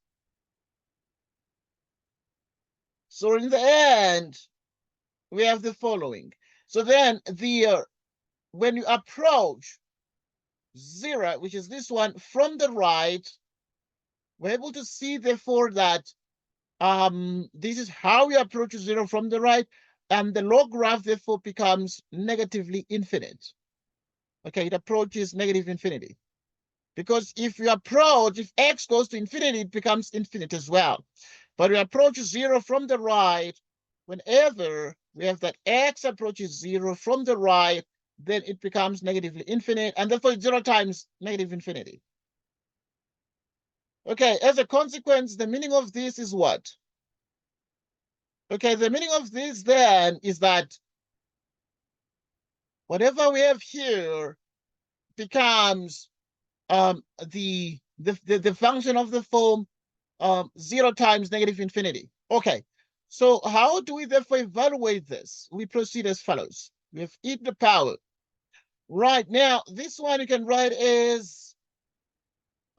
So in the end, we have the following. So then when you approach 0, which is this one, from the right, we're able to see therefore that this is how we approach 0 from the right, and the log graph therefore becomes negatively infinite. Okay, it approaches negative infinity. Because if x goes to infinity, it becomes infinite as well. But we approach 0 from the right, whenever we have that x approaches 0 from the right, then it becomes negatively infinite, and therefore it's 0 times negative infinity. Okay, as a consequence, the meaning of this is what? Okay, the meaning of this then is that whatever we have here becomes the function of the form 0 times negative infinity. Okay, so how do we therefore evaluate this? We proceed as follows. We have e to the power. Right, now, this one you can write as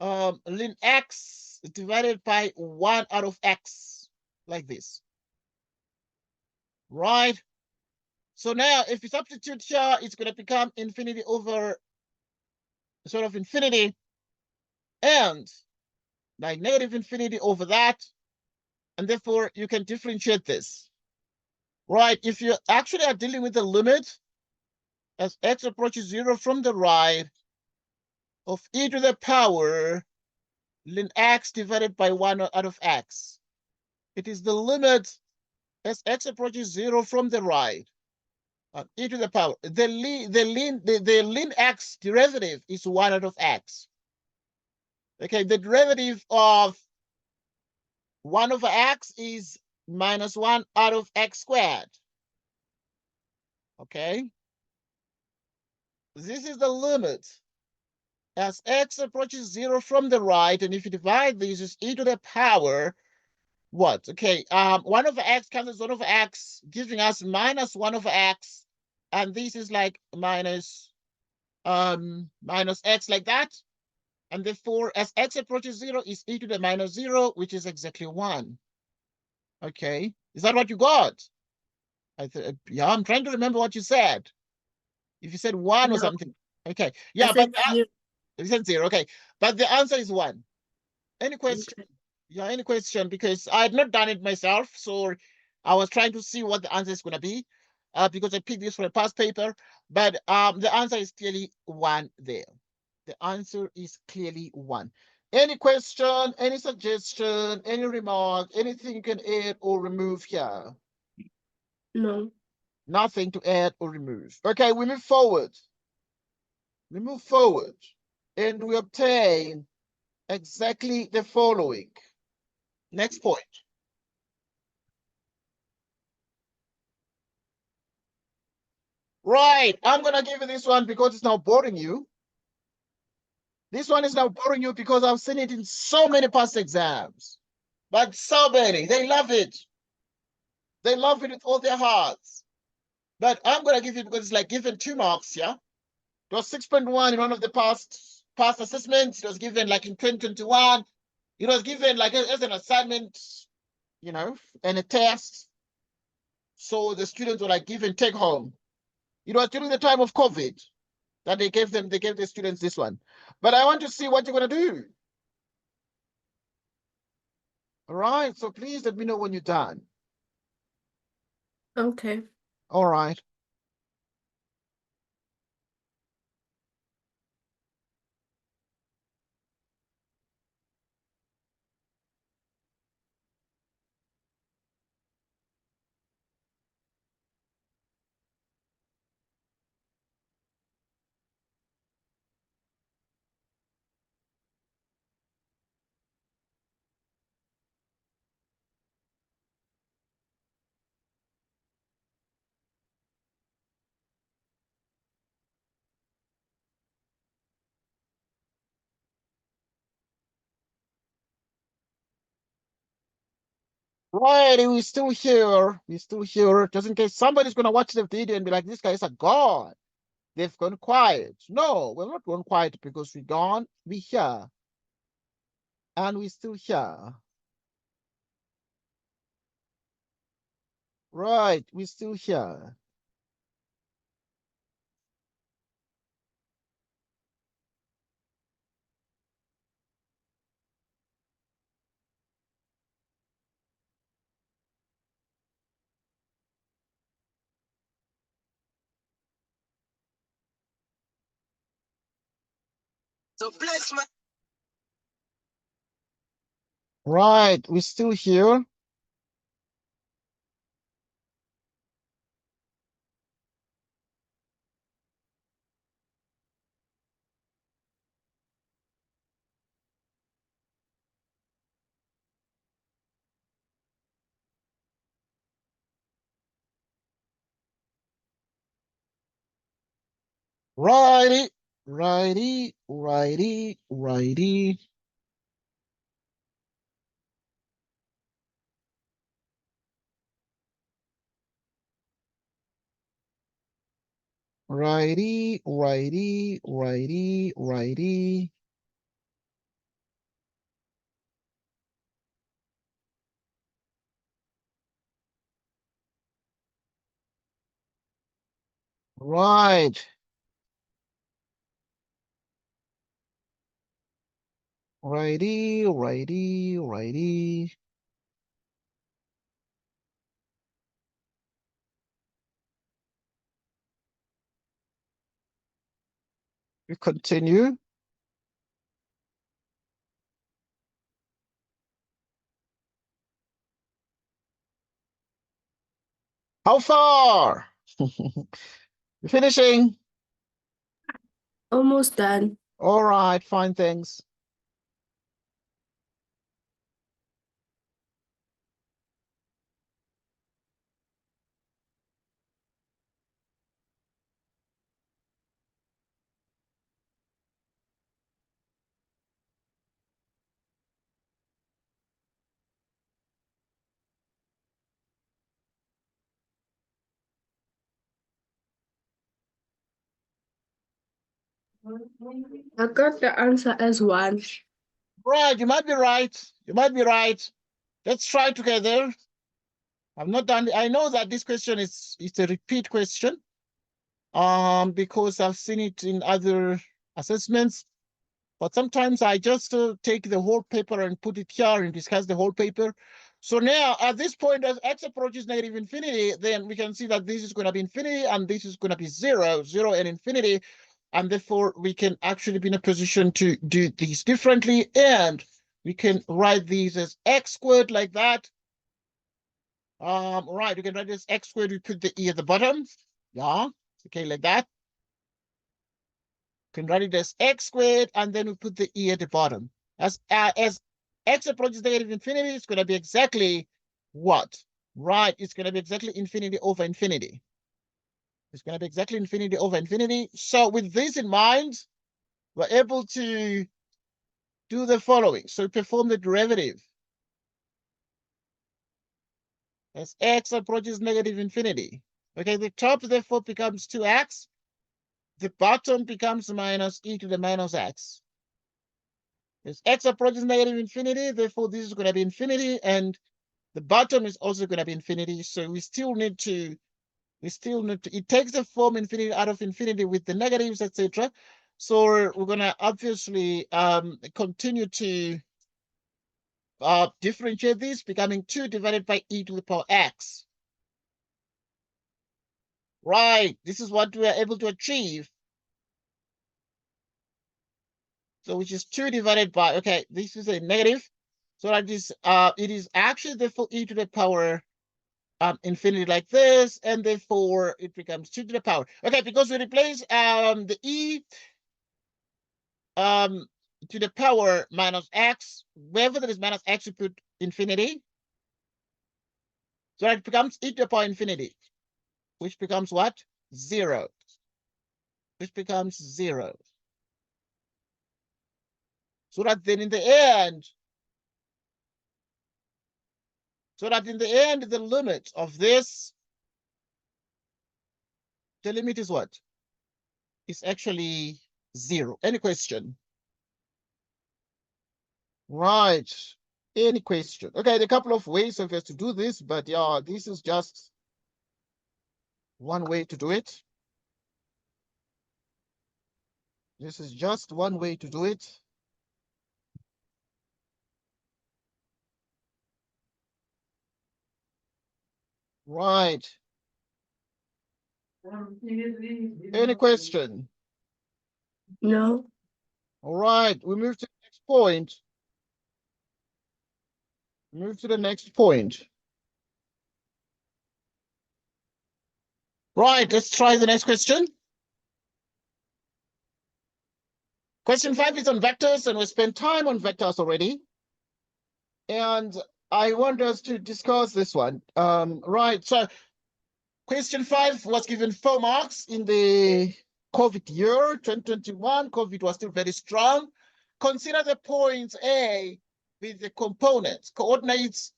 ln x divided by 1 out of x, like this. Right? So now, if you substitute here, it's going to become infinity over sort of infinity, and like negative infinity over that, and therefore you can differentiate this. Right, if you actually are dealing with the limit as x approaches 0 from the right of e to the power ln x divided by 1 out of x. It is the limit as x approaches 0 from the right e to the power. The ln x derivative is 1 out of x. Okay, the derivative of 1 over x is minus 1 out of x squared. Okay, this is the limit as x approaches 0 from the right, and if you divide these, it's e to the power what? Okay, 1 over x cancels 1 over x, giving us minus 1 over x, and this is like minus x, like that, and therefore as x approaches 0 is e to the minus 0, which is exactly 1. Okay. Is that what you got? Yeah, I'm trying to remember what you said. If you said 1 or No, something. Okay. I Yeah, but said 0. you said 0. Okay. But the answer is 1. Any question? Okay. Yeah, any question? Because I had not done it myself. So I was trying to see what the answer is going to be because I picked this for a past paper. But the answer is clearly 1 there. The answer is clearly 1. Any question, any suggestion, any remark, anything you can add or remove here? No. Nothing to add or remove. Okay, we move forward. We move forward and we obtain exactly the following. Next point. Right, I'm going to give you this one because it's now boring you. This one is now boring you because I've seen it in so many past exams. But so many, they love it. They love it with all their hearts. But I'm going to give you because it's like given 2 marks, yeah? It was 6.1 in one of the past assessments. It was given like in 2021. It was given like as an assignment, you know, and a test. So the students were like given take home. It was during the time of COVID that they gave the students this one. But I want to see what you're going to do. All right. So please let me know when you're done. Okay. All right. Right, we're still here. We're still here. Just in case somebody's gonna watch the video and be like, "This guy is a god." They've gone quiet. No, we're not gone quiet because we're gone. We're here, and we're still here. Right, we're still here. So bless my Right, we're still here. Righty, righty, righty, righty. Righty, righty, righty, righty. Right. Righty, righty, righty. We continue. How far? We're finishing. Almost done. All right, fine, thanks. I got the answer as 1. Right, you might be right. You might be right. Let's try together. I've not done. I know that this question is a repeat question, because I've seen it in other assessments. But sometimes I just take the whole paper and put it here and discuss the whole paper. So now at this point, as x approaches negative infinity, then we can see that this is going to be infinity and this is going to be 0, 0 and infinity. And therefore, we can actually be in a position to do these differently. And we can write these as x squared like that. Right, we can write this x squared, we put the e at the bottom. Yeah, okay, like that. Can write it as x squared, and then we put the e at the bottom. As x approaches negative infinity, it's going to be exactly what? Right, it's going to be exactly infinity over infinity. It's going to be exactly infinity over infinity. So with this in mind, we're able to do the following. So perform the derivative. As x approaches negative infinity. Okay, the top therefore becomes 2x. The bottom becomes minus e to the minus x. As x approaches negative infinity, therefore this is going to be infinity, and the bottom is also going to be infinity. So we still need to, it takes the form infinity out of infinity with the negatives, etc. So we're going to obviously continue to differentiate this, becoming 2 divided by e to the power x. Right, this is what we are able to achieve. So which is 2 divided by, okay, this is a negative. So that is, it is actually therefore e to the power infinity like this, and therefore it becomes 2 to the power. Okay, because we replace the e to the power minus x, wherever there is minus x, we put infinity. So that it becomes e to the power infinity, which becomes what? 0. Which becomes 0. So that then in the end, the limit of this, the limit is what? It's actually 0. Any question? Right. Any question? Okay, there are a couple of ways of us to do this, but yeah, this is just one way to do it. This is just one way to do it. Right. Any question? No. All right, we move to the next point. Move to the next point. Right, let's try the next question. Question 5 is on vectors, and we spent time on vectors already. And I want us to discuss this one. Right, so question 5 was given 4 marks in the COVID year, 2021. COVID was still very strong. Consider the points A with the components, coordinates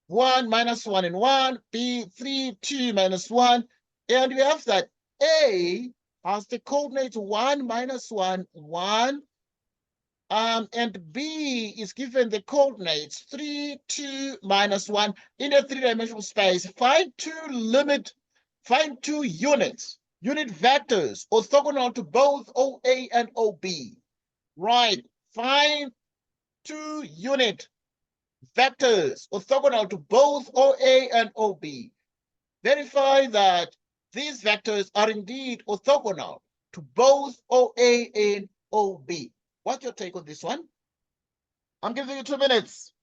1, -1, and 1, B, 3, 2, -1. And we have that A has the coordinates 1, -1, 1. And B is given the coordinates 3, 2, -1 in a 3-dimensional space. Find two unit vectors orthogonal to both OA and OB. Right. Find 2 unit vectors orthogonal to both OA and OB. Verify that these vectors are indeed orthogonal to both OA and OB. What's your take on this one? I'm giving you 2 minutes.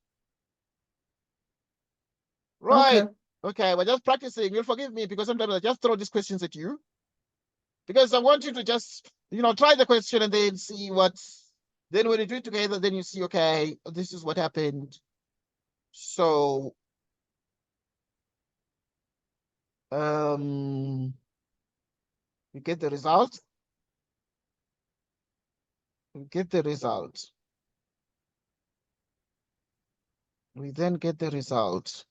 Right. Okay, we're just practicing. You'll forgive me because sometimes I just throw these questions at you. Because I want you to just, try the question and then see what. Then when you do it together, then you see, okay, this is what happened. So, you get the result. We get the result. We then get the result.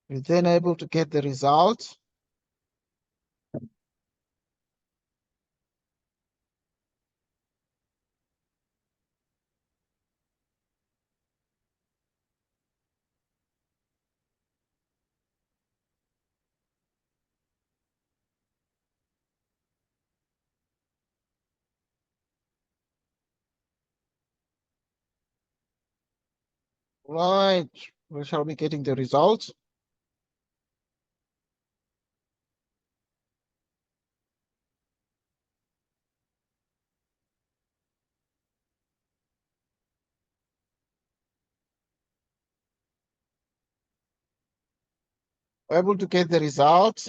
We're then able to get the result. Right. Where shall we getting the result? Able to get the result.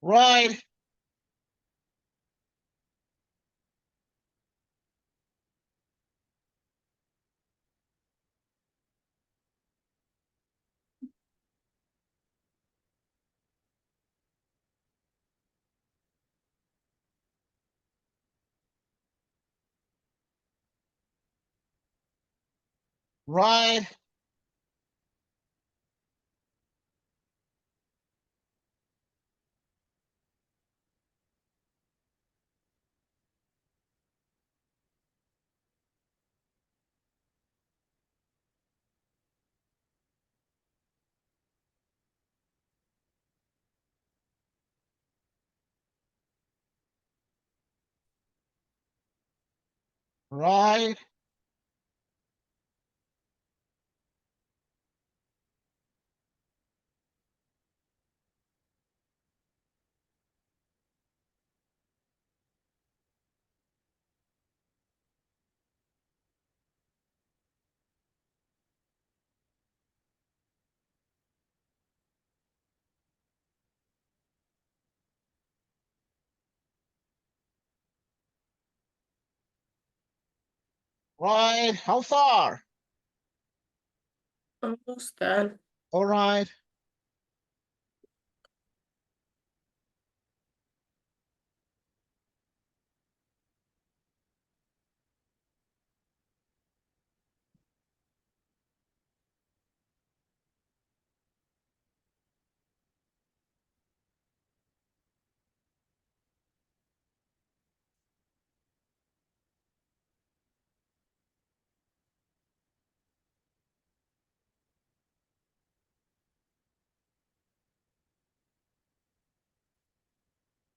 Right. Right. Right. Right. How far? Almost done. All right.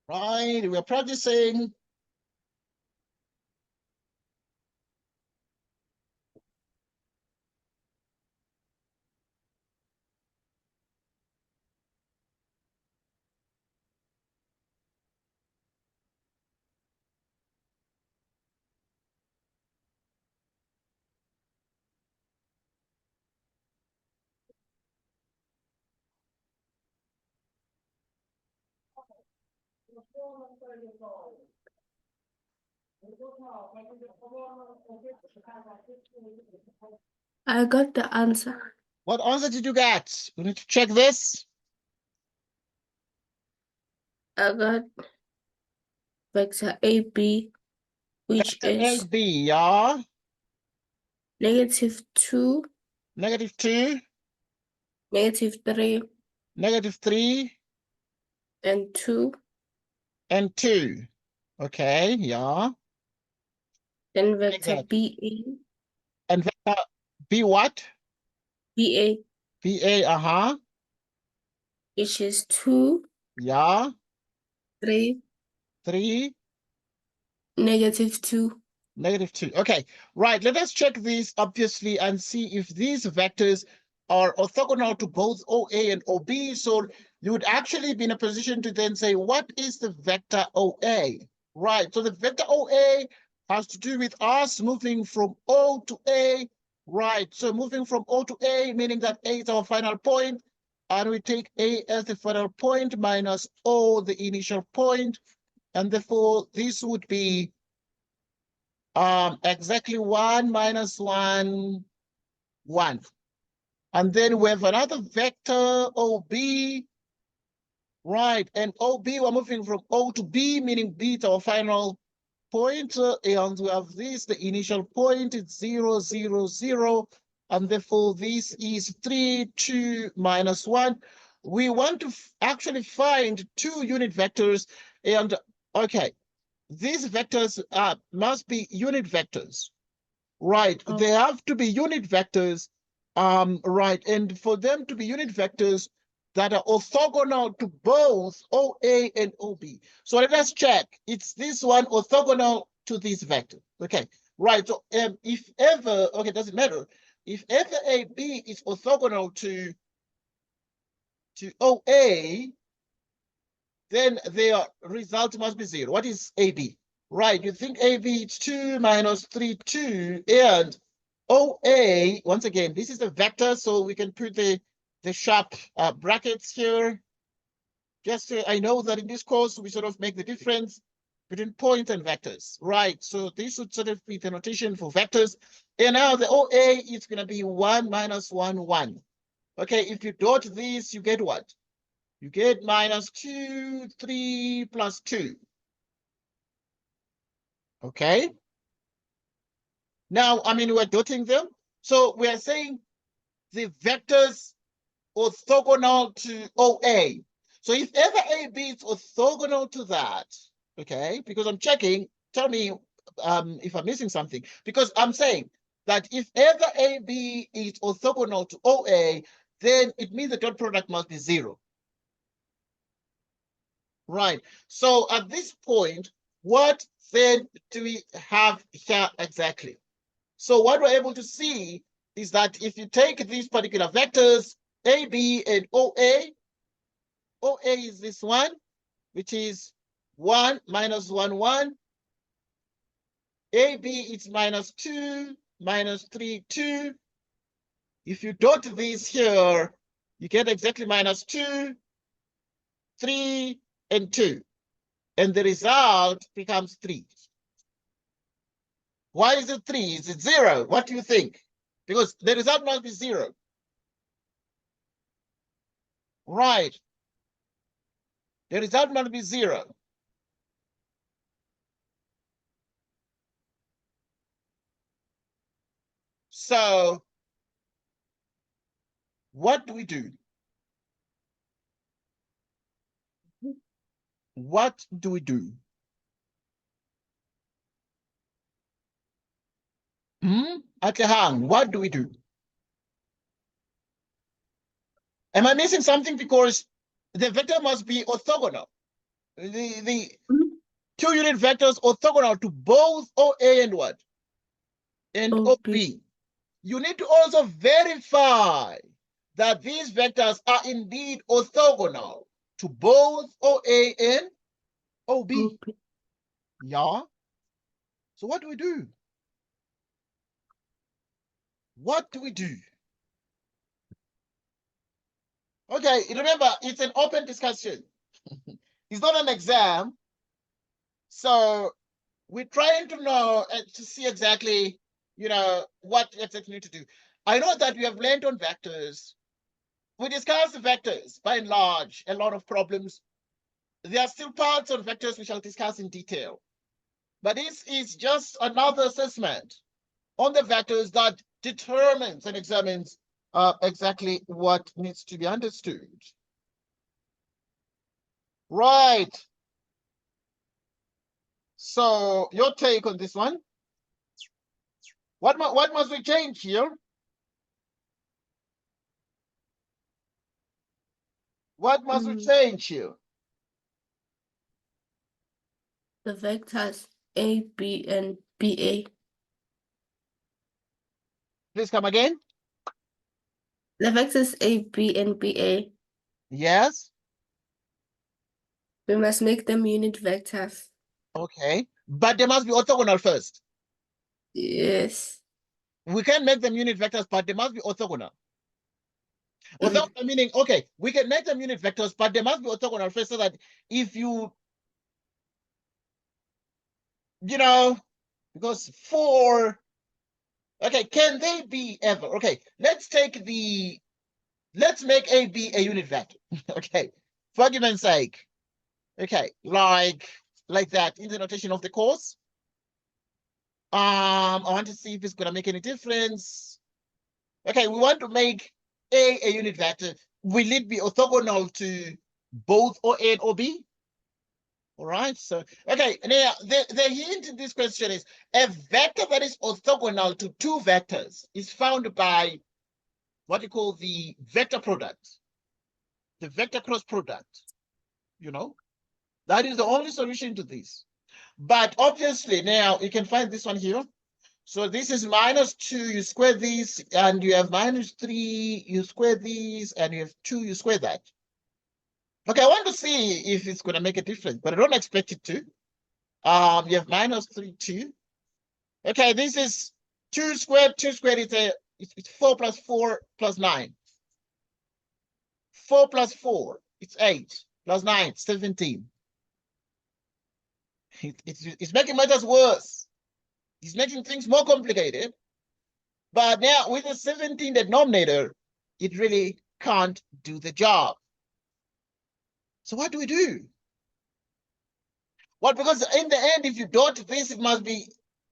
Right. We're practicing. I got the answer. What answer did you get? We need to check this. I got vector AB, which Vector is AB, yeah. -2, -2, -3, -3, and 2. and 2. Okay, yeah. Then Like vector that. BA, And vector B what? BA, BA, which is 2, yeah. 3, 3, -2. -2. Okay, right. Let us check these obviously and see if these vectors are orthogonal to both OA and OB. So you would actually be in a position to then say, what is the vector OA? Right. So the vector OA has to do with us moving from O to A. Right. So moving from O to A, meaning that A is our final point, and we take A as the final point minus O, the initial point. And therefore, this would be exactly 1 minus 1, 1. And then we have another vector, OB, right? And OB, we're moving from O to B, meaning B is our final point. And we have this, the initial point is 0, 0, 0. And therefore, this is 3, 2, minus 1. we want to actually find two unit vectors, and okay, these vectors must be unit vectors, right? Oh. They have to be unit vectors, right? And for them to be unit vectors that are orthogonal to both OA and OB. So let us check. It's this one orthogonal to this vector. Okay, right. So if ever, okay, doesn't matter. If ever AB is orthogonal to OA, then their result must be 0. What is AB? Right, you think AB is 2 minus 3, 2, and OA, once again, this is a vector, so we can put the sharp brackets here. Just I know that in this course, we sort of make the difference between points and vectors, right? So this would sort of be the notation for vectors. And now the OA is going to be 1 minus 1, 1. Okay, if you dot this, you get what? You get minus 2, 3 plus 2. Okay. Now, I mean, we're dotting them. So we're saying the vectors orthogonal to OA. So if ever AB is orthogonal to that, okay, because I'm checking, tell me if I'm missing something. Because I'm saying that if ever AB is orthogonal to OA, then it means the dot product must be 0. Right. So at this point, what then do we have here exactly? So what we're able to see is that if you take these particular vectors, AB and OA, OA is this one, which is 1 minus 1, 1. AB is minus 2, minus 3, 2. If you dot these here, you get exactly minus 2, 3, and 2. And the result becomes 3. Why is it 3? Is it 0? What do you think? Because the result must be 0. Right. The result must be 0. So what do we do? What do we do? Atehang, what do we do? Am I missing something? Because the vector must be orthogonal. The two unit vectors orthogonal to both OA and what? And OB. You need to also verify that these vectors are indeed orthogonal to both OA and OB. Yeah. So what do we do? What do we do? Okay, remember, it's an open discussion. It's not an exam. So we're trying to know and to see exactly, what exactly we need to do. I know that we have learned on vectors. We discussed the vectors by and large, a lot of problems. There are still parts on vectors we shall discuss in detail. But this is just another assessment on the vectors that determines and examines exactly what needs to be understood. Right. So your take on this one? What must we change here? What must we change here? The vectors A, B, and BA. Please come again. The vectors A, B, and BA. Yes. We must make them unit vectors. Okay. But they must be orthogonal first. Yes. We can make them unit vectors, but they must be orthogonal. Orthogonal meaning, okay, we can make them unit vectors, but they must be orthogonal first so that if you because 4, okay, can they be ever? Okay, let's make AB a unit vector. Okay, for argument's sake. Okay, like that in the notation of the course. I want to see if it's gonna make any difference. Okay, we want to make A a unit vector. will it be orthogonal to both OA and OB? All right, so, okay, now the hint in this question is a vector that is orthogonal to two vectors is found by what you call the vector product, the vector cross product, you know? That is the only solution to this. But obviously now you can find this one here. So this is -2, you square this, and you have -3, you square these, and you have 2, you square that. Okay, I want to see if it's going to make a difference, but I don't expect it to. You have -3, 2. Okay, this is 2 squared, it's 4 plus 4 plus 9. 4 plus 4, it's 8, plus 9, 17. It's making matters worse. It's making things more complicated. But now with the 17 denominator, it really can't do the job. So what do we do? Well, because in the end, if you dot this, it must be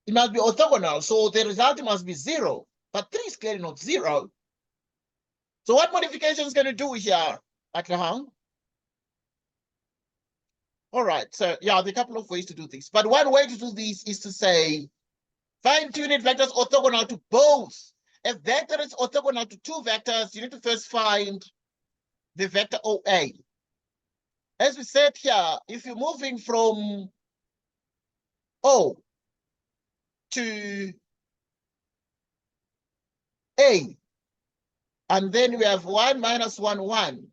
orthogonal. So the result must be 0. But 3 is clearly not 0. So what modifications can you do here, Atlahang? All right. So yeah, there are a couple of ways to do this. But one way to do this is to say, find two unit vectors orthogonal to both. If vector is orthogonal to two vectors, you need to first find the vector OA. As we said here, if you're moving from O to A, and then we have 1 minus 1, 1.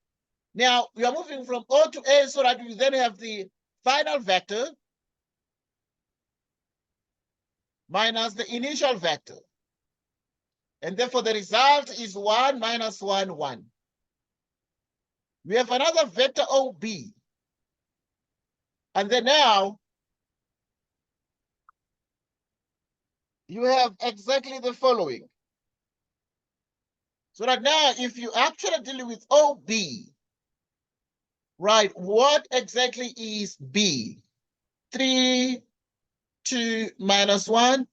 Now, we are moving from O to A so that we then have the final vector minus the initial vector. And therefore, the result is 1 minus 1, 1. We have another vector OB. And then now, you have exactly the following. So that now, if you actually deal with OB, right, what exactly is B? 3, 2, minus 1,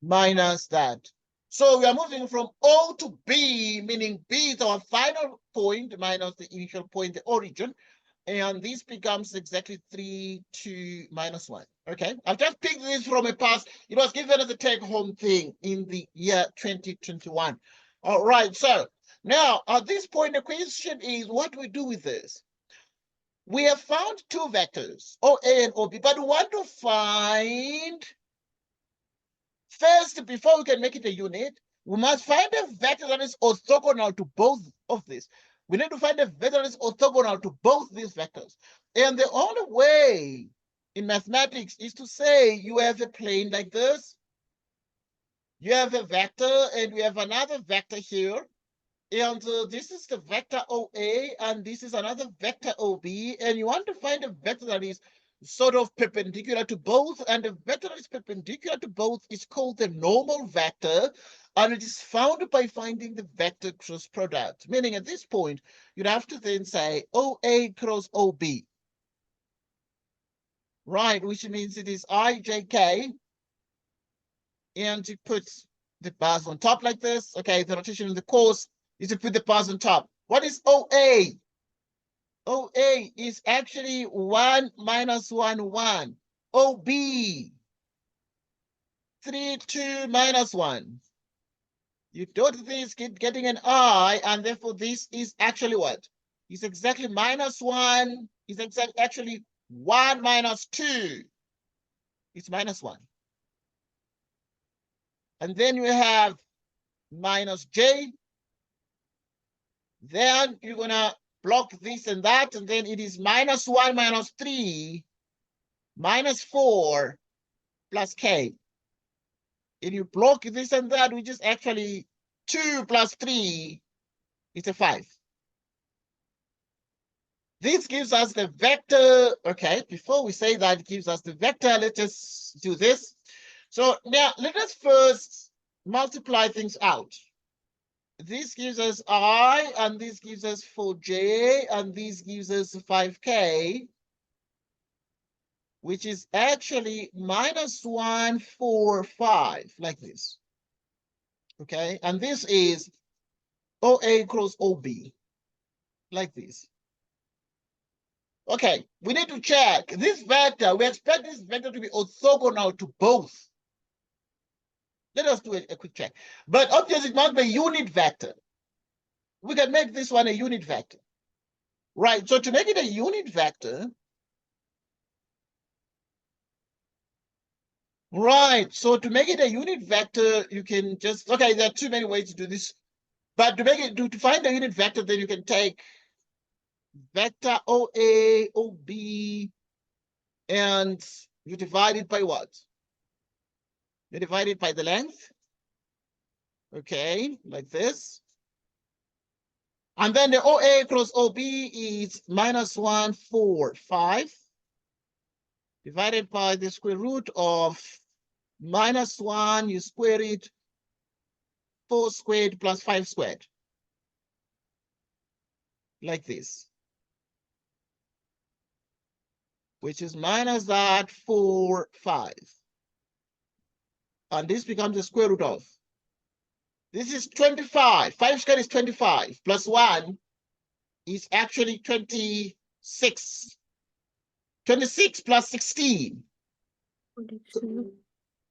minus that. So we are moving from O to B, meaning B is our final point minus the initial point, the origin. And this becomes exactly 3, 2, minus 1. Okay, I've just picked this from a past. It was given as a take-home thing in the year 2021. All right, so now at this point, the question is, what do we do with this? We have found two vectors, OA and OB, but we want to find, first, before we can make it a unit, we must find a vector that is orthogonal to both of these. We need to find a vector that is orthogonal to both these vectors. And the only way in mathematics is to say you have a plane like this. You have a vector, and we have another vector here. And this is the vector OA, and this is another vector OB. And you want to find a vector that is sort of perpendicular to both, and the vector that is perpendicular to both is called the normal vector, and it is found by finding the vector cross product. Meaning at this point, you'd have to then say OA cross OB. Right, which means it is IJK, and you put the bars on top like this. Okay, the notation in the course is to put the bars on top. What is OA? OA is actually 1 minus 1, 1. OB, 3, 2 minus 1. You dot this, getting an I, and therefore this is actually what? It's exactly -1. It's actually 1 minus 2. It's -1. And then you have minus J. Then you're going to block this and that, and then it is -1 minus 3 minus 4 plus K. If you block this and that, which is actually 2 plus 3, it's a 5. This gives us the vector. Okay, before we say that it gives us the vector, let's just do this. So now let us first multiply things out. This gives us I, and this gives us 4J, and this gives us 5K, which is actually -1, 4, 5, like this. Okay, and this is OA cross OB. like this. Okay, we need to check this vector. We expect this vector to be orthogonal to both. Let us do a quick check. But obviously, it must be a unit vector. We can make this one a unit vector. Right, so to make it a unit vector, right, so to make it a unit vector, you can just, okay, there are too many ways to do this. But to make it, to find the unit vector, then you can take vector OA, OB, and you divide it by what? You divide it by the length. Okay, like this. And then the OA cross OB is -1, 4, 5, divided by the square root of -1, you square it, 4 squared plus 5 squared. Like this. Which is minus that 4, 5. And this becomes the square root of. This is 25. 5 squared is 25. Plus 1 is actually 26. 26 plus 16. 42.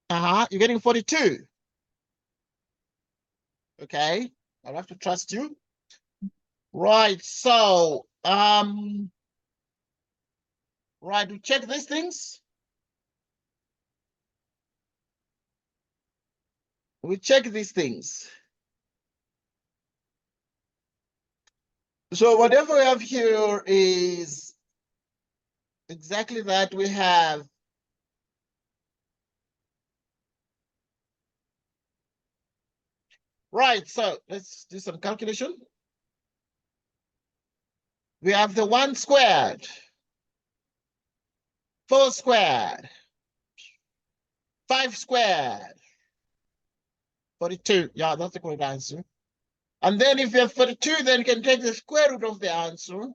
You're getting 42. Okay, I'll have to trust you. Right, so right, we check these things. We check these things. So whatever we have here is exactly that. We have right, so let's do some calculation. We have the 1 squared, 4 squared, 5 squared, 42. Yeah, that's the correct answer. And then if you have 42, then you can take the square root of the answer.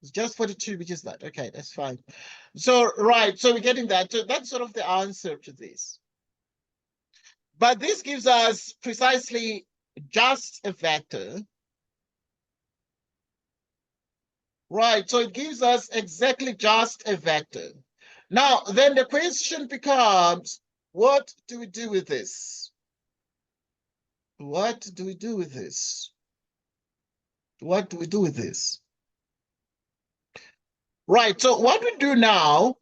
It's just 42, which is that. Okay, that's fine. So, right, so we're getting that. So that's sort of the answer to this. But this gives us precisely just a vector. Right, so it gives us exactly just a vector. Now, then the question becomes, what do we do with this? What do we do with this? What do we do with this? Right, so what we do now,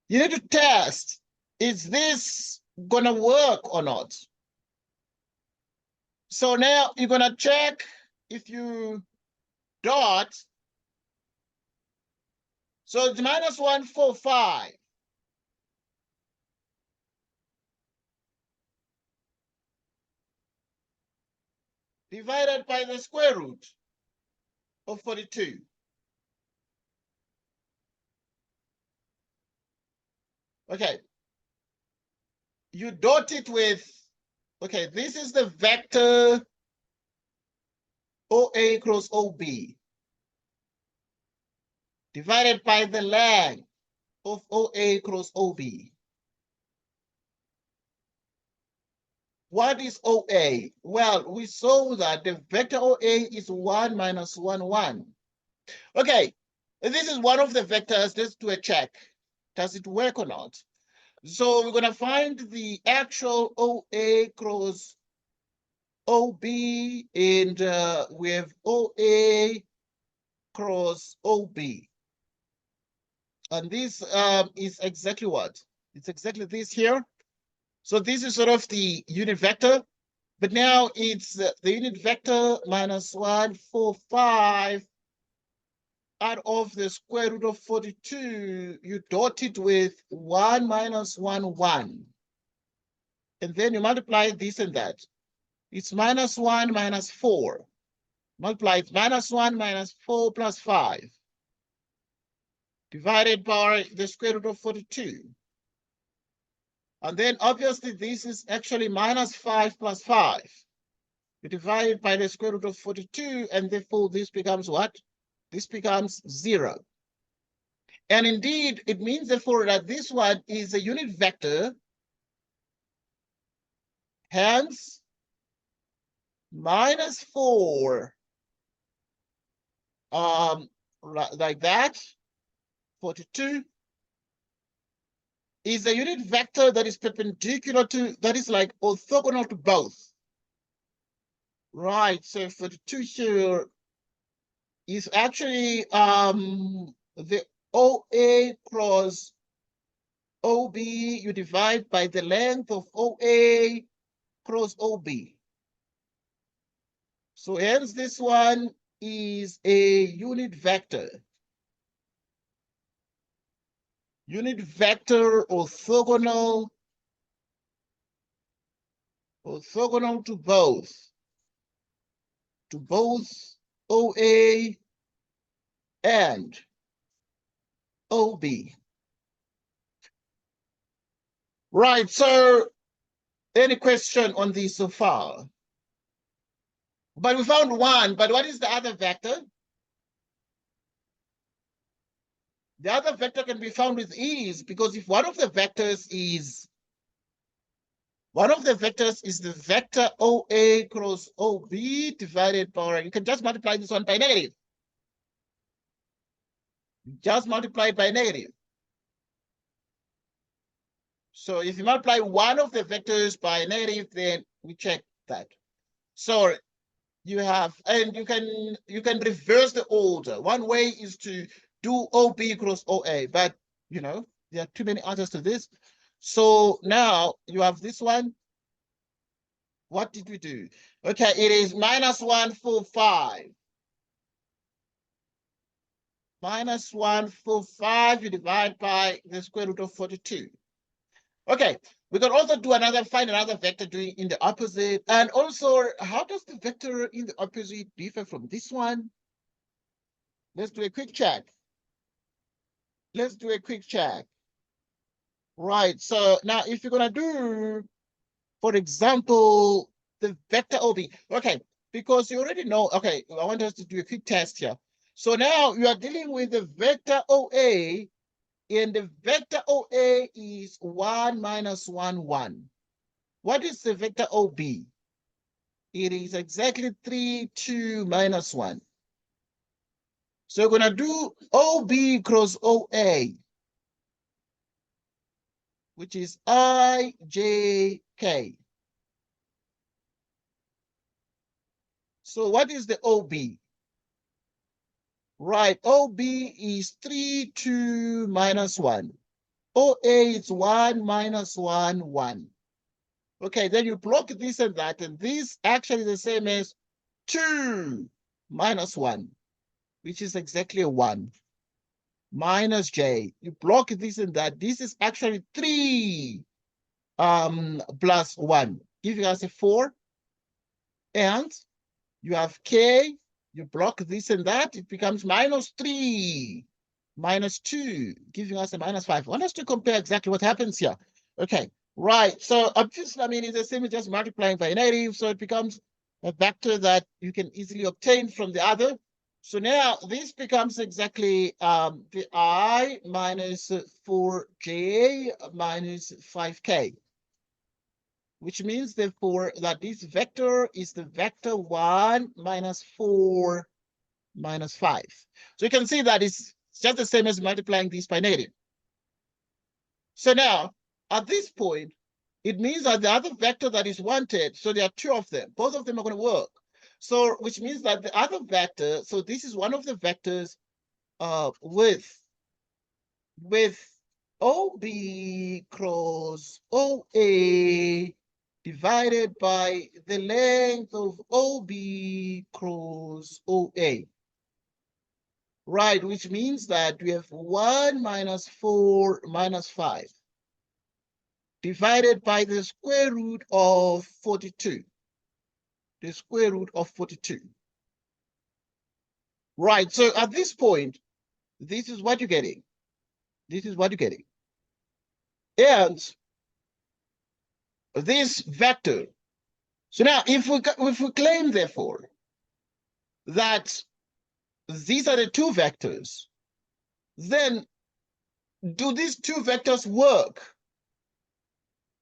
you need to test, is this gonna work or not? So now you're gonna check if you dot. So it's -145. Divided by the square root of 42. Okay. You dot it with, okay, this is the vector OA cross OB divided by the length of OA cross OB. What is OA? Well, we saw that the vector OA is 1 minus 1, 1. Okay, this is one of the vectors. Let's do a check. Does it work or not? So we're going to find the actual OA cross OB, and we have OA cross OB. And this is exactly what? It's exactly this here. So this is sort of the unit vector, but now it's the unit vector -145 out of the square root of 42. You dot it with 1 minus 1, 1. And then you multiply this and that. It's -1 minus 4. Multiply it, -1 minus 4 plus 5. Divided by the square root of 42. And then obviously this is actually -5 plus 5. You divide it by the square root of 42, and therefore this becomes what? This becomes 0. And indeed, it means therefore that this one is a unit vector. Hence, minus 4, like that, 42, is a unit vector that is perpendicular to, that is like orthogonal to both. Right, so 42 here is actually the OA cross OB, you divide by the length of OA cross OB. So hence this one is a unit vector. Unit vector orthogonal to both OA and OB. Right, so any question on this so far? But we found one, but what is the other vector? The other vector can be found with ease, because if one of the vectors is the vector OA cross OB divided by, you can just multiply this one by negative. Just multiply it by negative. So if you multiply one of the vectors by negative, then we check that. So you have, and you can reverse the order. One way is to do OB cross OA, but you know, there are too many answers to this. So now you have this one. What did we do? Okay, it is minus 145. Minus 145, you divide by the square root of 42. Okay, we can also do find another vector doing in the opposite. And also, how does the vector in the opposite differ from this one? Let's do a quick check. Let's do a quick check. Right, so now if you're gonna do, for example, the vector OB, okay, because you already know, okay, I want us to do a quick test here. So now you are dealing with the vector OA, and the vector OA is 1 minus 1, 1. What is the vector OB? It is exactly 3, 2, minus 1. So we're going to do OB cross OA, which is IJK. So what is the OB? Right, OB is 3, 2, minus 1. OA is 1 minus 1, 1. Okay, then you block this and that, and this actually is the same as 2 minus 1, which is exactly a 1. Minus J. You block this and that. This is actually 3 plus 1, giving us a 4. And you have K. You block this and that. It becomes minus 3 minus 2, giving us a minus 5. I want us to compare exactly what happens here. Okay, right. So obviously, I mean, it's the same as just multiplying by a negative. So it becomes a vector that you can easily obtain from the other. So now this becomes exactly the I minus 4J minus 5K, which means therefore that this vector is the vector 1 minus 4 minus 5. So you can see that it's just the same as multiplying this by negative. So now, at this point, it means that the other vector that is wanted, so there are 2 of them, both of them are going to work. So, which means that the other vector, so this is one of the vectors with OB cross OA divided by the length of OB cross OA. Right, which means that we have 1 minus 4 minus 5 divided by the square root of 42. The square root of 42. Right, so at this point, this is what you're getting. This is what you're getting. And this vector. So now, if we claim, therefore, that these are the 2 vectors, then do these 2 vectors work?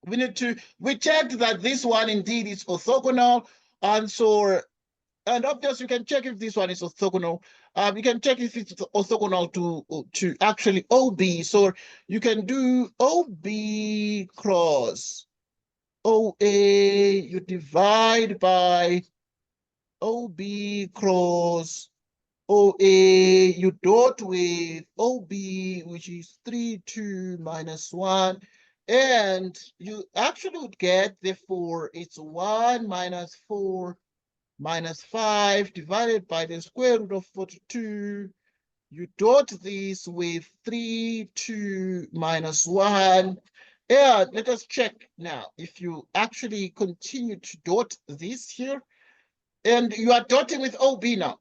We checked that this one indeed is orthogonal. And so, and obviously you can check if this one is orthogonal. You can check if it's orthogonal to actually OB. So you can do OB cross OA, you divide by OB cross OA, you dot with OB, which is 3, 2, minus 1. And you actually would get, therefore, it's 1 minus 4 minus 5 divided by the square root of 42. You dot this with 3, 2, minus 1. And let us check now if you actually continue to dot this here. And you are dotting with OB now.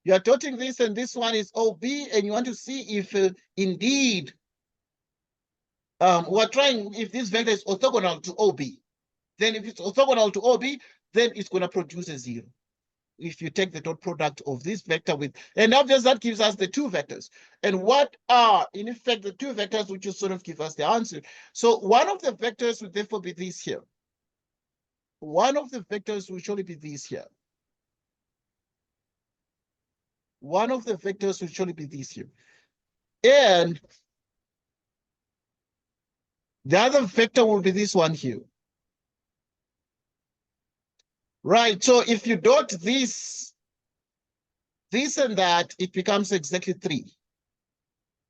You are dotting this, and this one is OB, and you want to see if indeed we're trying if this vector is orthogonal to OB. Then if it's orthogonal to OB, then it's going to produce a 0. If you take the dot product of this vector with, and obviously that gives us the two vectors. And what are, in effect, the two vectors which will sort of give us the answer? So one of the vectors would therefore be this here. One of the vectors will surely be this here. One of the vectors will surely be this here. And the other vector will be this one here. Right, so if you dot this and that, it becomes exactly 3.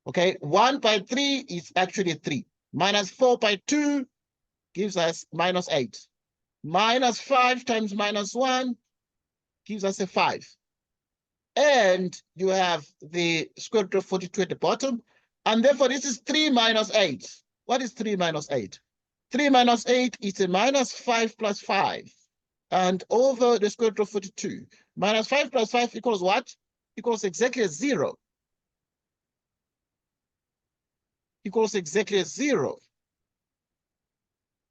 Okay, 1 by 3 is actually 3. Minus 4 by 2 gives us minus 8. Minus 5 times minus 1 gives us a 5. And you have the square root of 42 at the bottom. And therefore, this is 3 minus 8. What is 3 minus 8? 3 minus 8 is a minus 5 plus 5. And over the square root of 42. Minus 5 plus 5 equals what? Equals exactly a 0. Equals exactly a 0.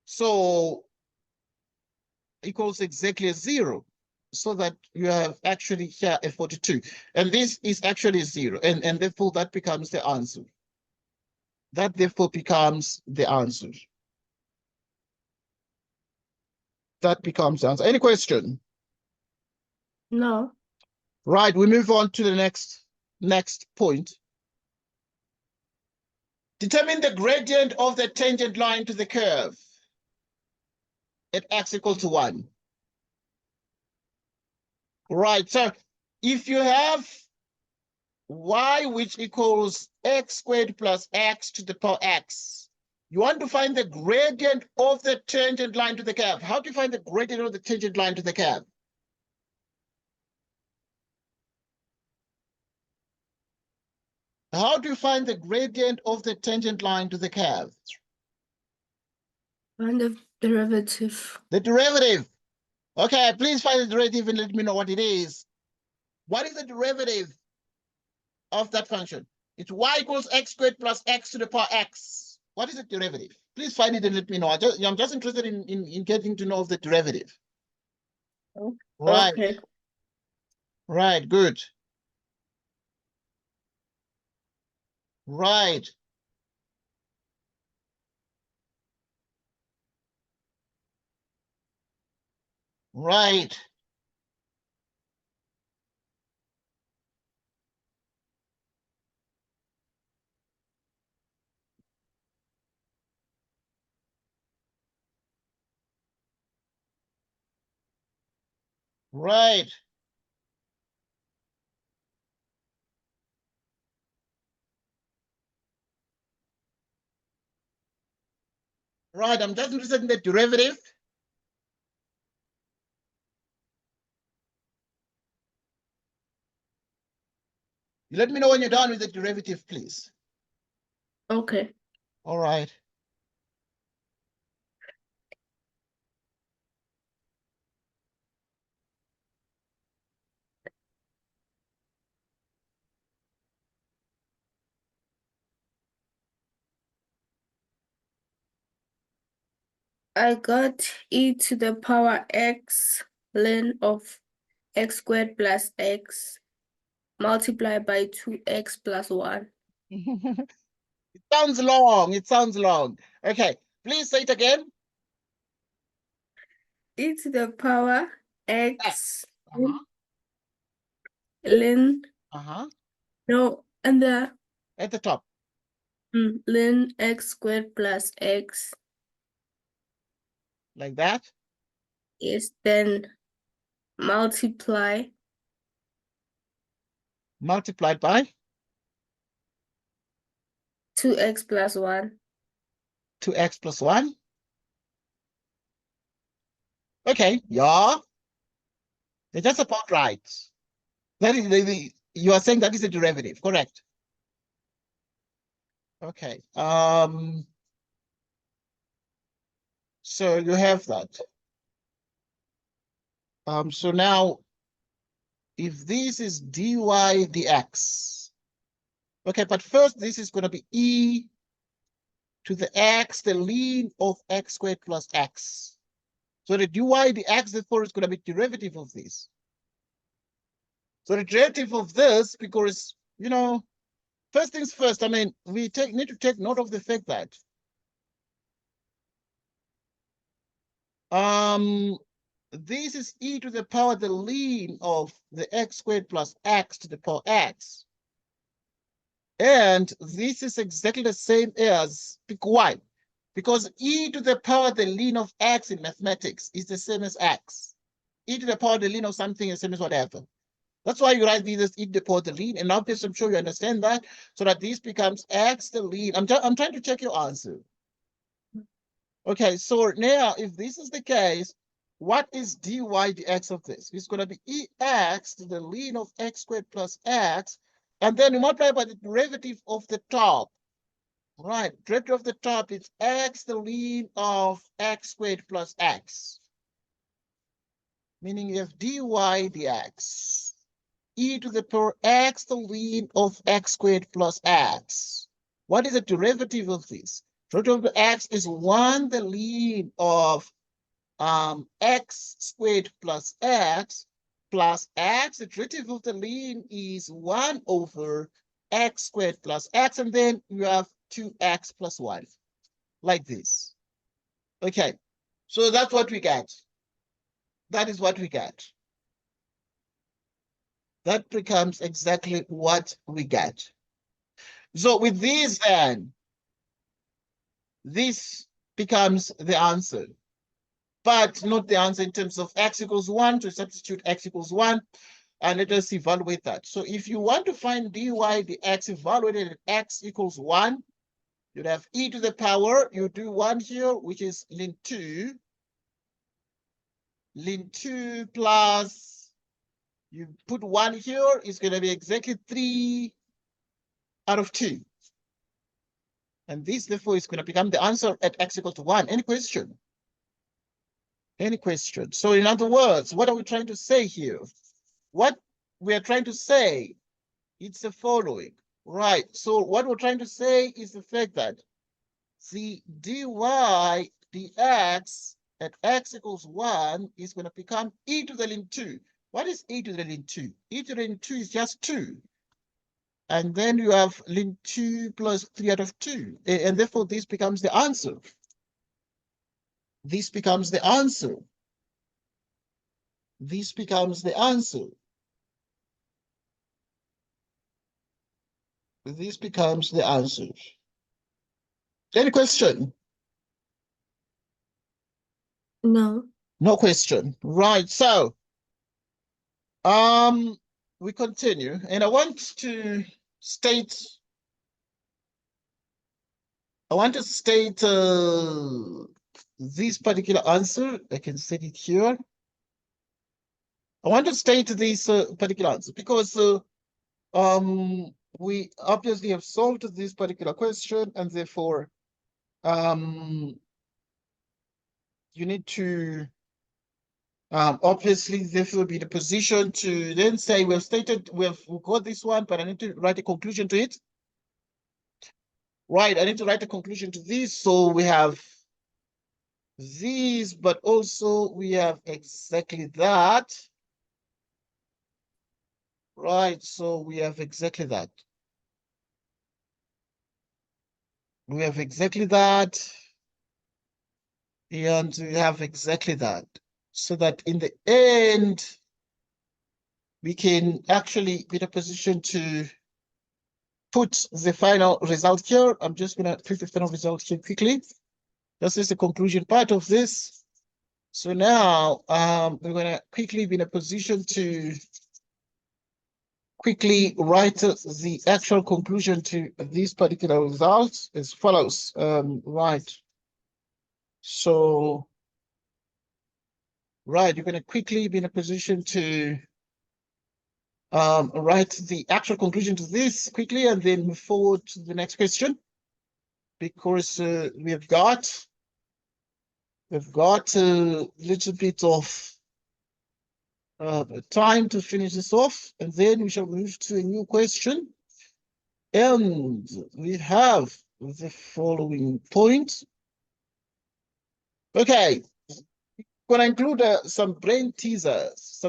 So equals exactly a 0. So that you have actually here a 42. And this is actually 0. And therefore that becomes the answer. That therefore becomes the answer. That becomes the answer. Any question? No. Right, we move on to the next point. Determine the gradient of the tangent line to the curve at x equal to 1. Right, so if you have y which equals x squared plus x to the power x, you want to find the gradient of the tangent line to the curve. How do you find the gradient of the tangent line to the curve? How do you find the gradient of the tangent line to the curve? Find the derivative. The derivative. Okay, please find the derivative and let me know what it is. What is the derivative of that function? It's y equals x squared plus x to the power x. What is the derivative? Please find it and let me know. I'm just interested in getting to know the derivative. Right. Okay. Right, good. Right. Right. Right. Right. I'm just interested in the derivative. You let me know when you're done with the derivative, please. Okay. All right. I got e to the power x ln of x squared plus x multiplied by 2x plus 1. It sounds long. It sounds long. Okay. Please say it again. e to the power x Uh-huh. ln, Uh-huh. no, and the At the top. ln x squared plus x Like that. is then multiply Multiplied by 2x plus 1. 2x plus 1. Okay, yeah. They're just about right. That is you are saying that is a derivative, correct? Okay. So you have that. So now if this is dy dx, okay, but first this is going to be e to the x, the ln of x squared plus x. So the dy dx, therefore, is going to be derivative of this. So the derivative of this, because, you know, first things first, I mean, we need to take note of the fact that this is e to the power the ln of the x squared plus x to the power x. And this is exactly the same as, why? Because e to the power the ln of x in mathematics is the same as x. E to the power the ln of something is the same as whatever. That's why you write these as e to the power the ln. And now I'm sure you understand that, so that this becomes x the ln. I'm trying to check your answer. Okay, so now if this is the case, what is dy dx of this? It's going to be ex to the ln of x squared plus x, and then you multiply by the derivative of the top. Right, derivative of the top is x the ln of x squared plus x. Meaning you have dy dx. E to the power x the ln of x squared plus x. What is the derivative of this? Derivative of x is 1 the ln of x squared plus x. The derivative of the ln is 1 over x squared plus x, and then you have 2x plus 1, like this. Okay, so that's what we get. That is what we get. That becomes exactly what we get. So with this, then, this becomes the answer, but not the answer in terms of x equals 1. To substitute x equals 1, and let us evaluate that. So if you want to find dy dx evaluated at x equals 1, you'd have e to the power, you do 1 here, which is ln 2. Ln 2 plus, you put 1 here, is going to be exactly 3 out of 2. And this, therefore, is going to become the answer at x equal to 1. Any question? Any question? So in other words, what are we trying to say here? What we are trying to say, it's the following, right? So what we're trying to say is the fact that the dy dx at x equals 1 is going to become e to the ln 2. What is e to the ln 2? E to the ln 2 is just 2. And then you have ln 2 plus 3 out of 2. And therefore, this becomes the answer. This becomes the answer. This becomes the answer. This becomes the answer. Any question? No. No question. Right. So, we continue, and I want to state this particular answer. I can state it here. I want to state this particular answer because we obviously have solved this particular question, and therefore you need to obviously therefore be in a position to then say we've got this one, but I need to write a conclusion to it. Right, I need to write a conclusion to this. So we have these, but also we have exactly that. Right, so we have exactly that. We have exactly that. And we have exactly that. so that in the end, we can actually be in a position to put the final result here. I'm just going to put the final result here quickly. This is the conclusion part of this. So now we're going to quickly be in a position to quickly write the actual conclusion to this particular result as follows. Right. So, right, you're going to quickly be in a position to write the actual conclusion to this quickly and then move forward to the next question, because we've got a little bit of time to finish this off, and then we shall move to a new question. And we have the following point. Okay, going to include some brain teasers,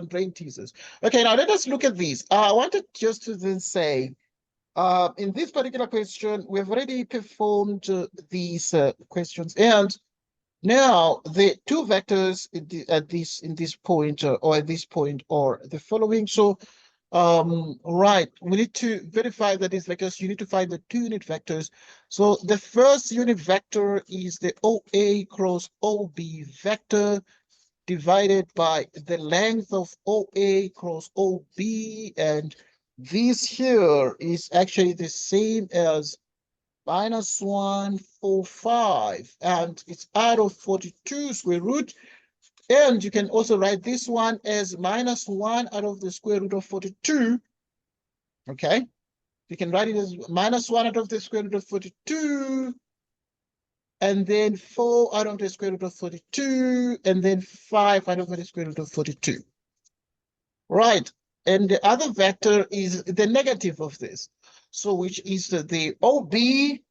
Okay, now let us look at these. I wanted just to then say, in this particular question, we've already performed these questions, and now the two vectors in this point or at this point are the following. So, right, we need to verify that these vectors. You need to find the two unit vectors. So the first unit vector is the OA cross OB vector divided by the length of OA cross OB, and this here is actually the same as -145, and it's out of 42 square root. And you can also write this one as -1 out of the square root of 42. Okay, you can write it as -1 out of the square root of 42, and then 4 out of the square root of 42, and then 5 out of the square root of 42. Right, and the other vector is the negative of this, so which is the OB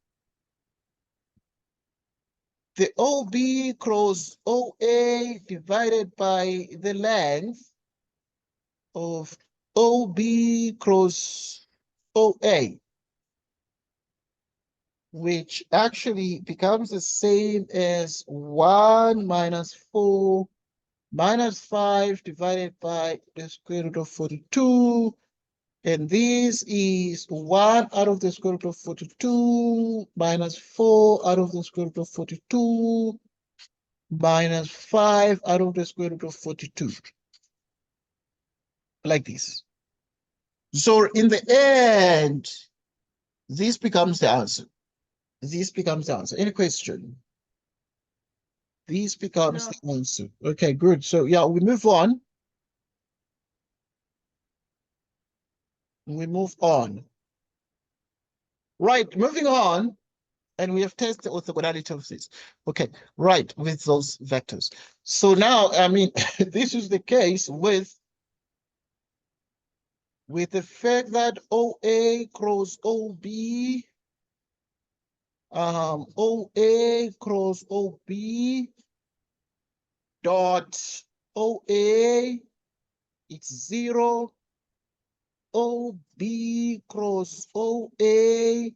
cross OA divided by the length of OB cross OA, which actually becomes the same as 1 minus 4 minus 5 divided by the square root of 42. And this is 1 out of the square root of 42 minus 4 out of the square root of 42 minus 5 out of the square root of 42. Like this. So in the end, this becomes the answer. This becomes the answer. Any question? This becomes the answer. Okay, good. So yeah, we move on. We move on. Right, moving on. And we have tested the orthogonality of this. Okay, right, with those vectors. So now, I mean, this is the case with the fact that OA cross OB, OA cross OB dot OA, it's 0. OB cross OA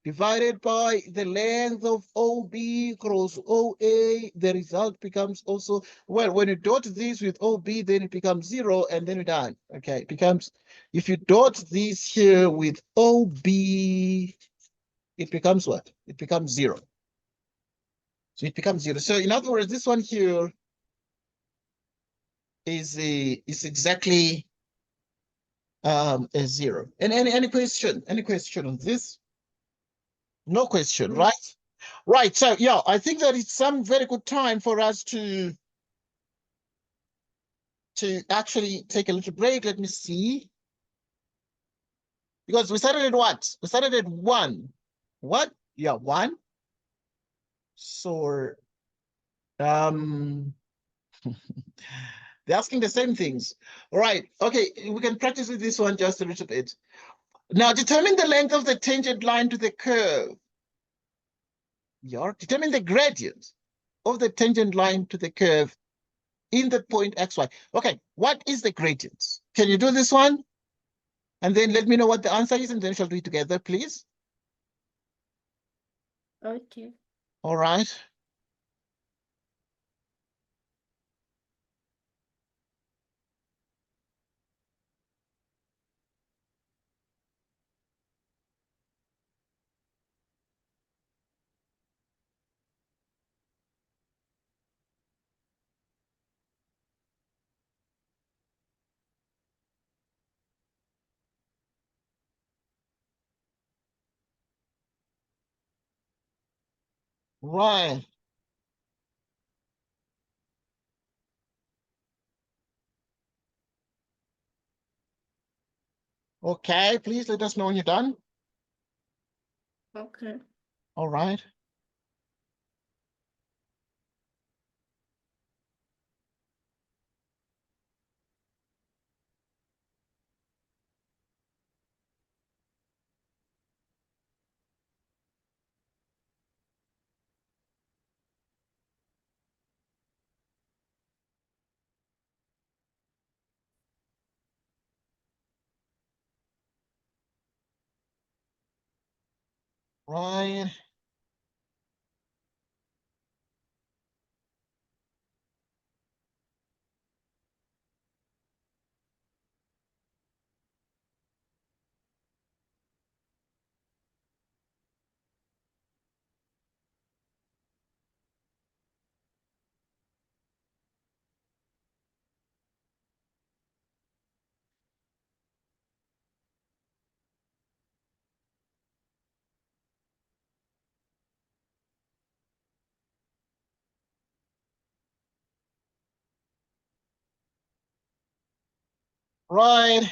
divided by the length of OB cross OA, the result becomes also, well, when you dot this with OB, then it becomes 0, and then you're done. Okay, it becomes, if you dot this here with OB, it becomes what? It becomes 0. So it becomes 0. So in other words, this one here is exactly a 0. And any question? Any question on this? No question, right? Right. So yeah, I think that it's some very good time for us to actually take a little break. Let me see. Because we started at what? We started at 1. What? Yeah, 1. So they're asking the same things. All right. Okay, we can practice with this one just a little bit. Now determine the length of the tangent line to the curve. Yeah, determine the gradient of the tangent line to the curve in the point xy. Okay, what is the gradient? Can you do this one? And then let me know what the answer is, and then shall do it together, please. Okay. All right. Right. Okay, please let us know when you're done. Okay. All right. Right. Right.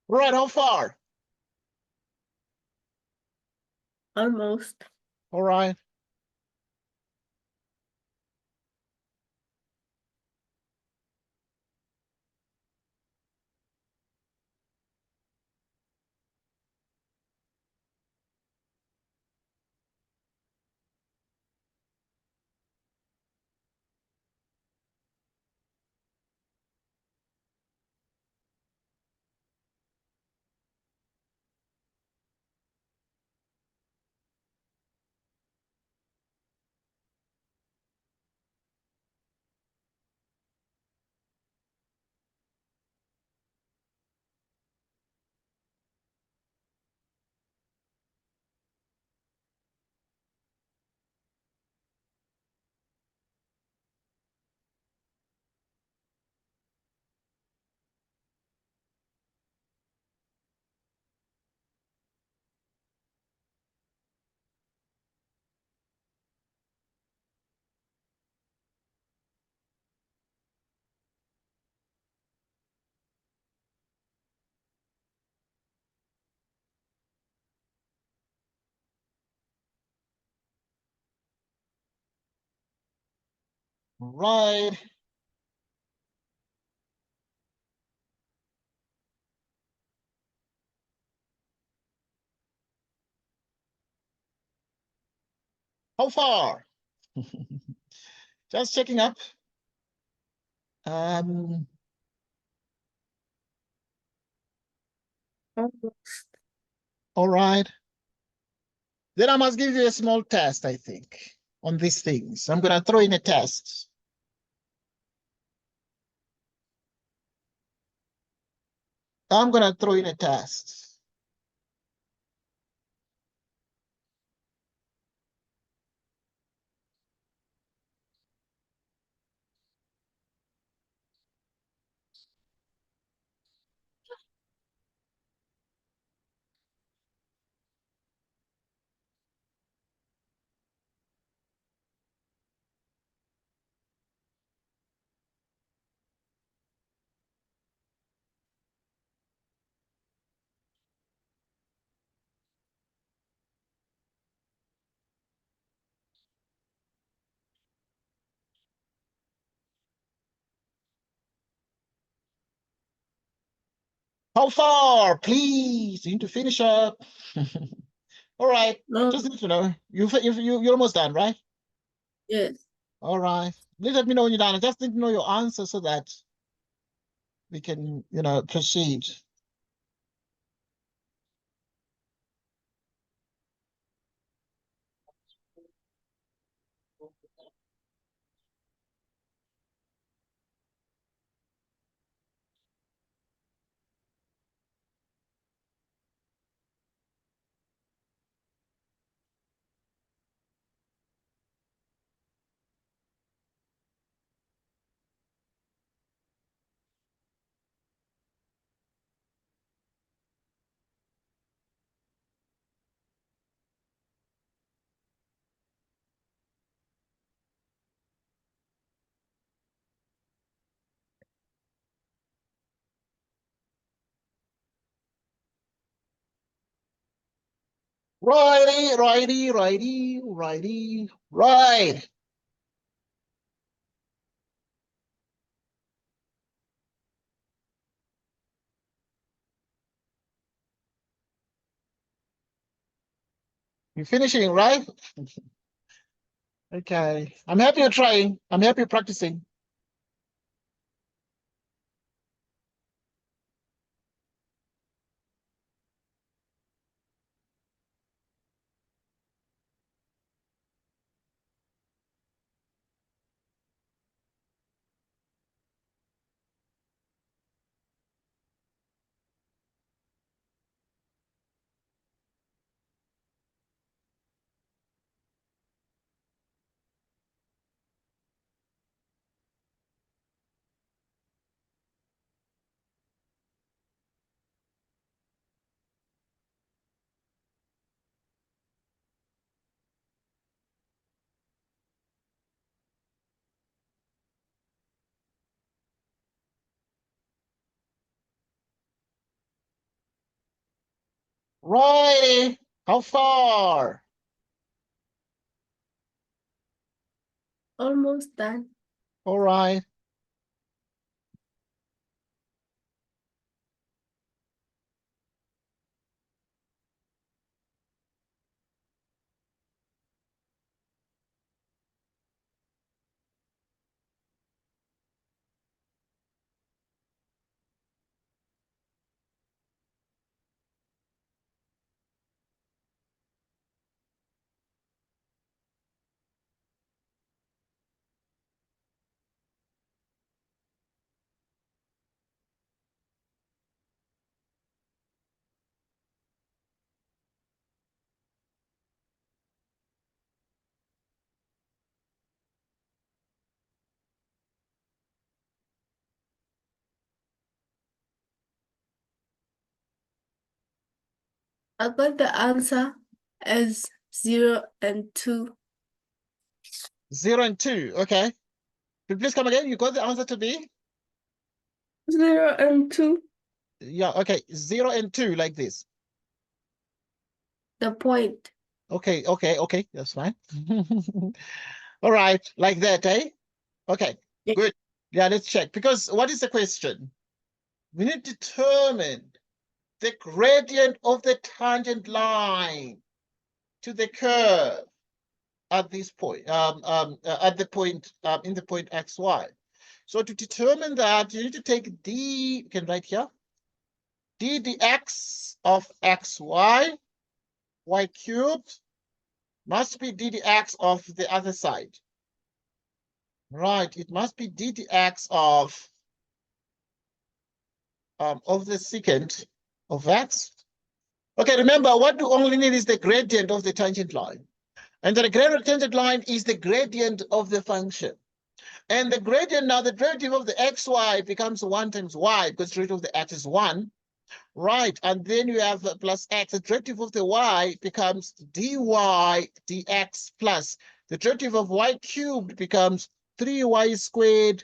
Right. How far? Almost. All right. Right. How far? Just checking up. Um, Almost. all right. Then I must give you a small test, I think, on these things. I'm gonna throw in a test. I'm gonna throw in a test. How far? Please, you need to finish up. All right. No. Just need to know. You're almost done, right? Yes. All right. Please let me know when you're done. I just need to know your answer so that we can, proceed. Righty, righty, righty, righty, right. You're finishing, right? Okay. I'm happy you're trying. I'm happy you're practicing. Righty. How far? Almost done. All right. I got the answer as 0 and 2. 0 and 2. Okay. Could you please come again? You got the answer to be? 0 and 2. Yeah, okay. 0 and 2, like this. The point. Okay, okay, okay. That's fine. All right, like that, eh? Okay, Yeah. good. Yeah, let's check. Because what is the question? We need to determine the gradient of the tangent line to the curve at this point, at the point, in the point xy. So to determine that, you need to take d, you can write here, d dx of xy, y cubed, must be d dx of the other side. Right, it must be d dx of the secant of x. Okay, remember, what we only need is the gradient of the tangent line. And the gradient of the tangent line is the gradient of the function. And the gradient, now the derivative of the xy becomes 1 times y, because the derivative of the x is 1. Right, and then you have plus x. The derivative of the y becomes dy dx plus the derivative of y cubed becomes 3y squared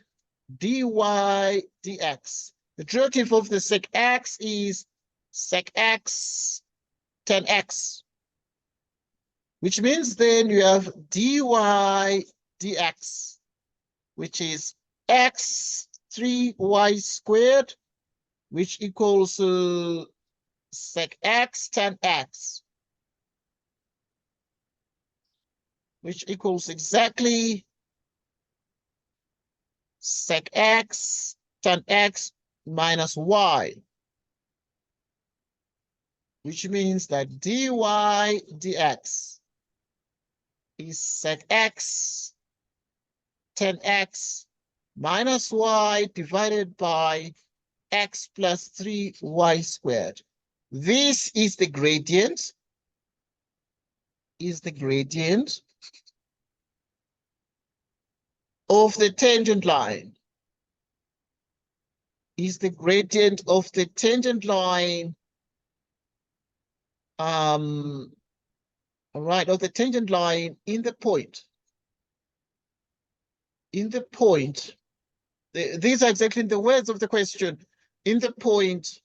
dy dx. The derivative of the sec x is sec x 10x, which means then you have dy dx, which is x 3y squared, which equals sec x 10x, which equals exactly sec x 10x minus y, which means that dy dx is sec x 10x minus y divided by x plus 3y squared. This is the gradient, of the tangent line, all right, of the tangent line in the point. These are exactly the words of the question, in the point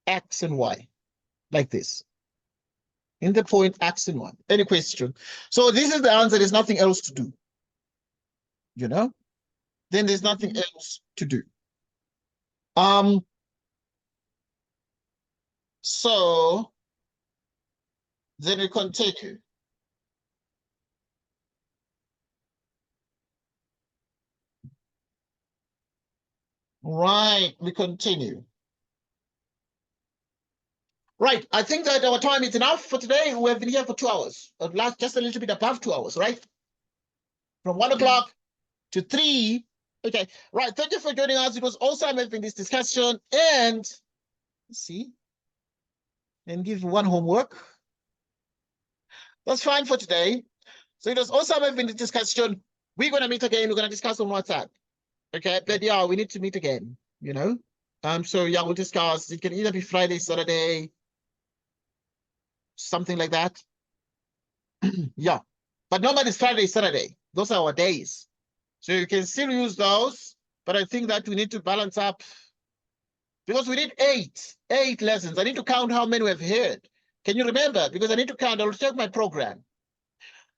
x and y, like this. In the point x and y. Any question? So this is the answer. There's nothing else to do. You know? Then there's nothing else to do. So then we continue. Right, we continue. Right, I think that our time is enough for today. We have been here for 2 hours, just a little bit above 2 hours, right? From 1 o'clock to 3. Okay, right. Thank you for joining us. It was awesome having this discussion. And let's see, and give one homework. That's fine for today. So it was awesome having this discussion. We're going to meet again. We're going to discuss on WhatsApp. Okay, but yeah, we need to meet again, you know? So yeah, we'll discuss. It can either be Friday, Saturday, something like that. Yeah, but normally it's Friday, Saturday. Those are our days. So you can still use those, but I think that we need to balance up because we need eight lessons. I need to count how many we have heard. Can you remember? Because I need to count. I'll check my program.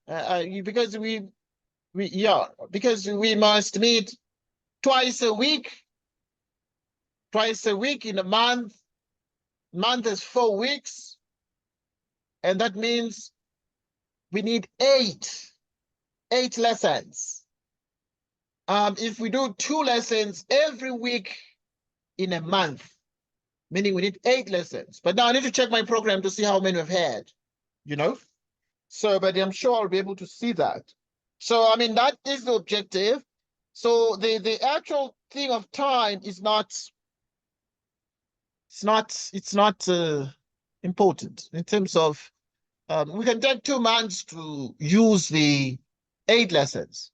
Because we must meet twice a week in a month. Month is 4 weeks. And that means we need eight lessons. If we do 2 lessons every week in a month, meaning we need 8 lessons. But now I need to check my program to see how many we've had, you know? So, but I'm sure I'll be able to see that. So, I mean, that is the objective. So the actual thing of time is not, it's not important in terms of, we can take 2 months to use the 8 lessons.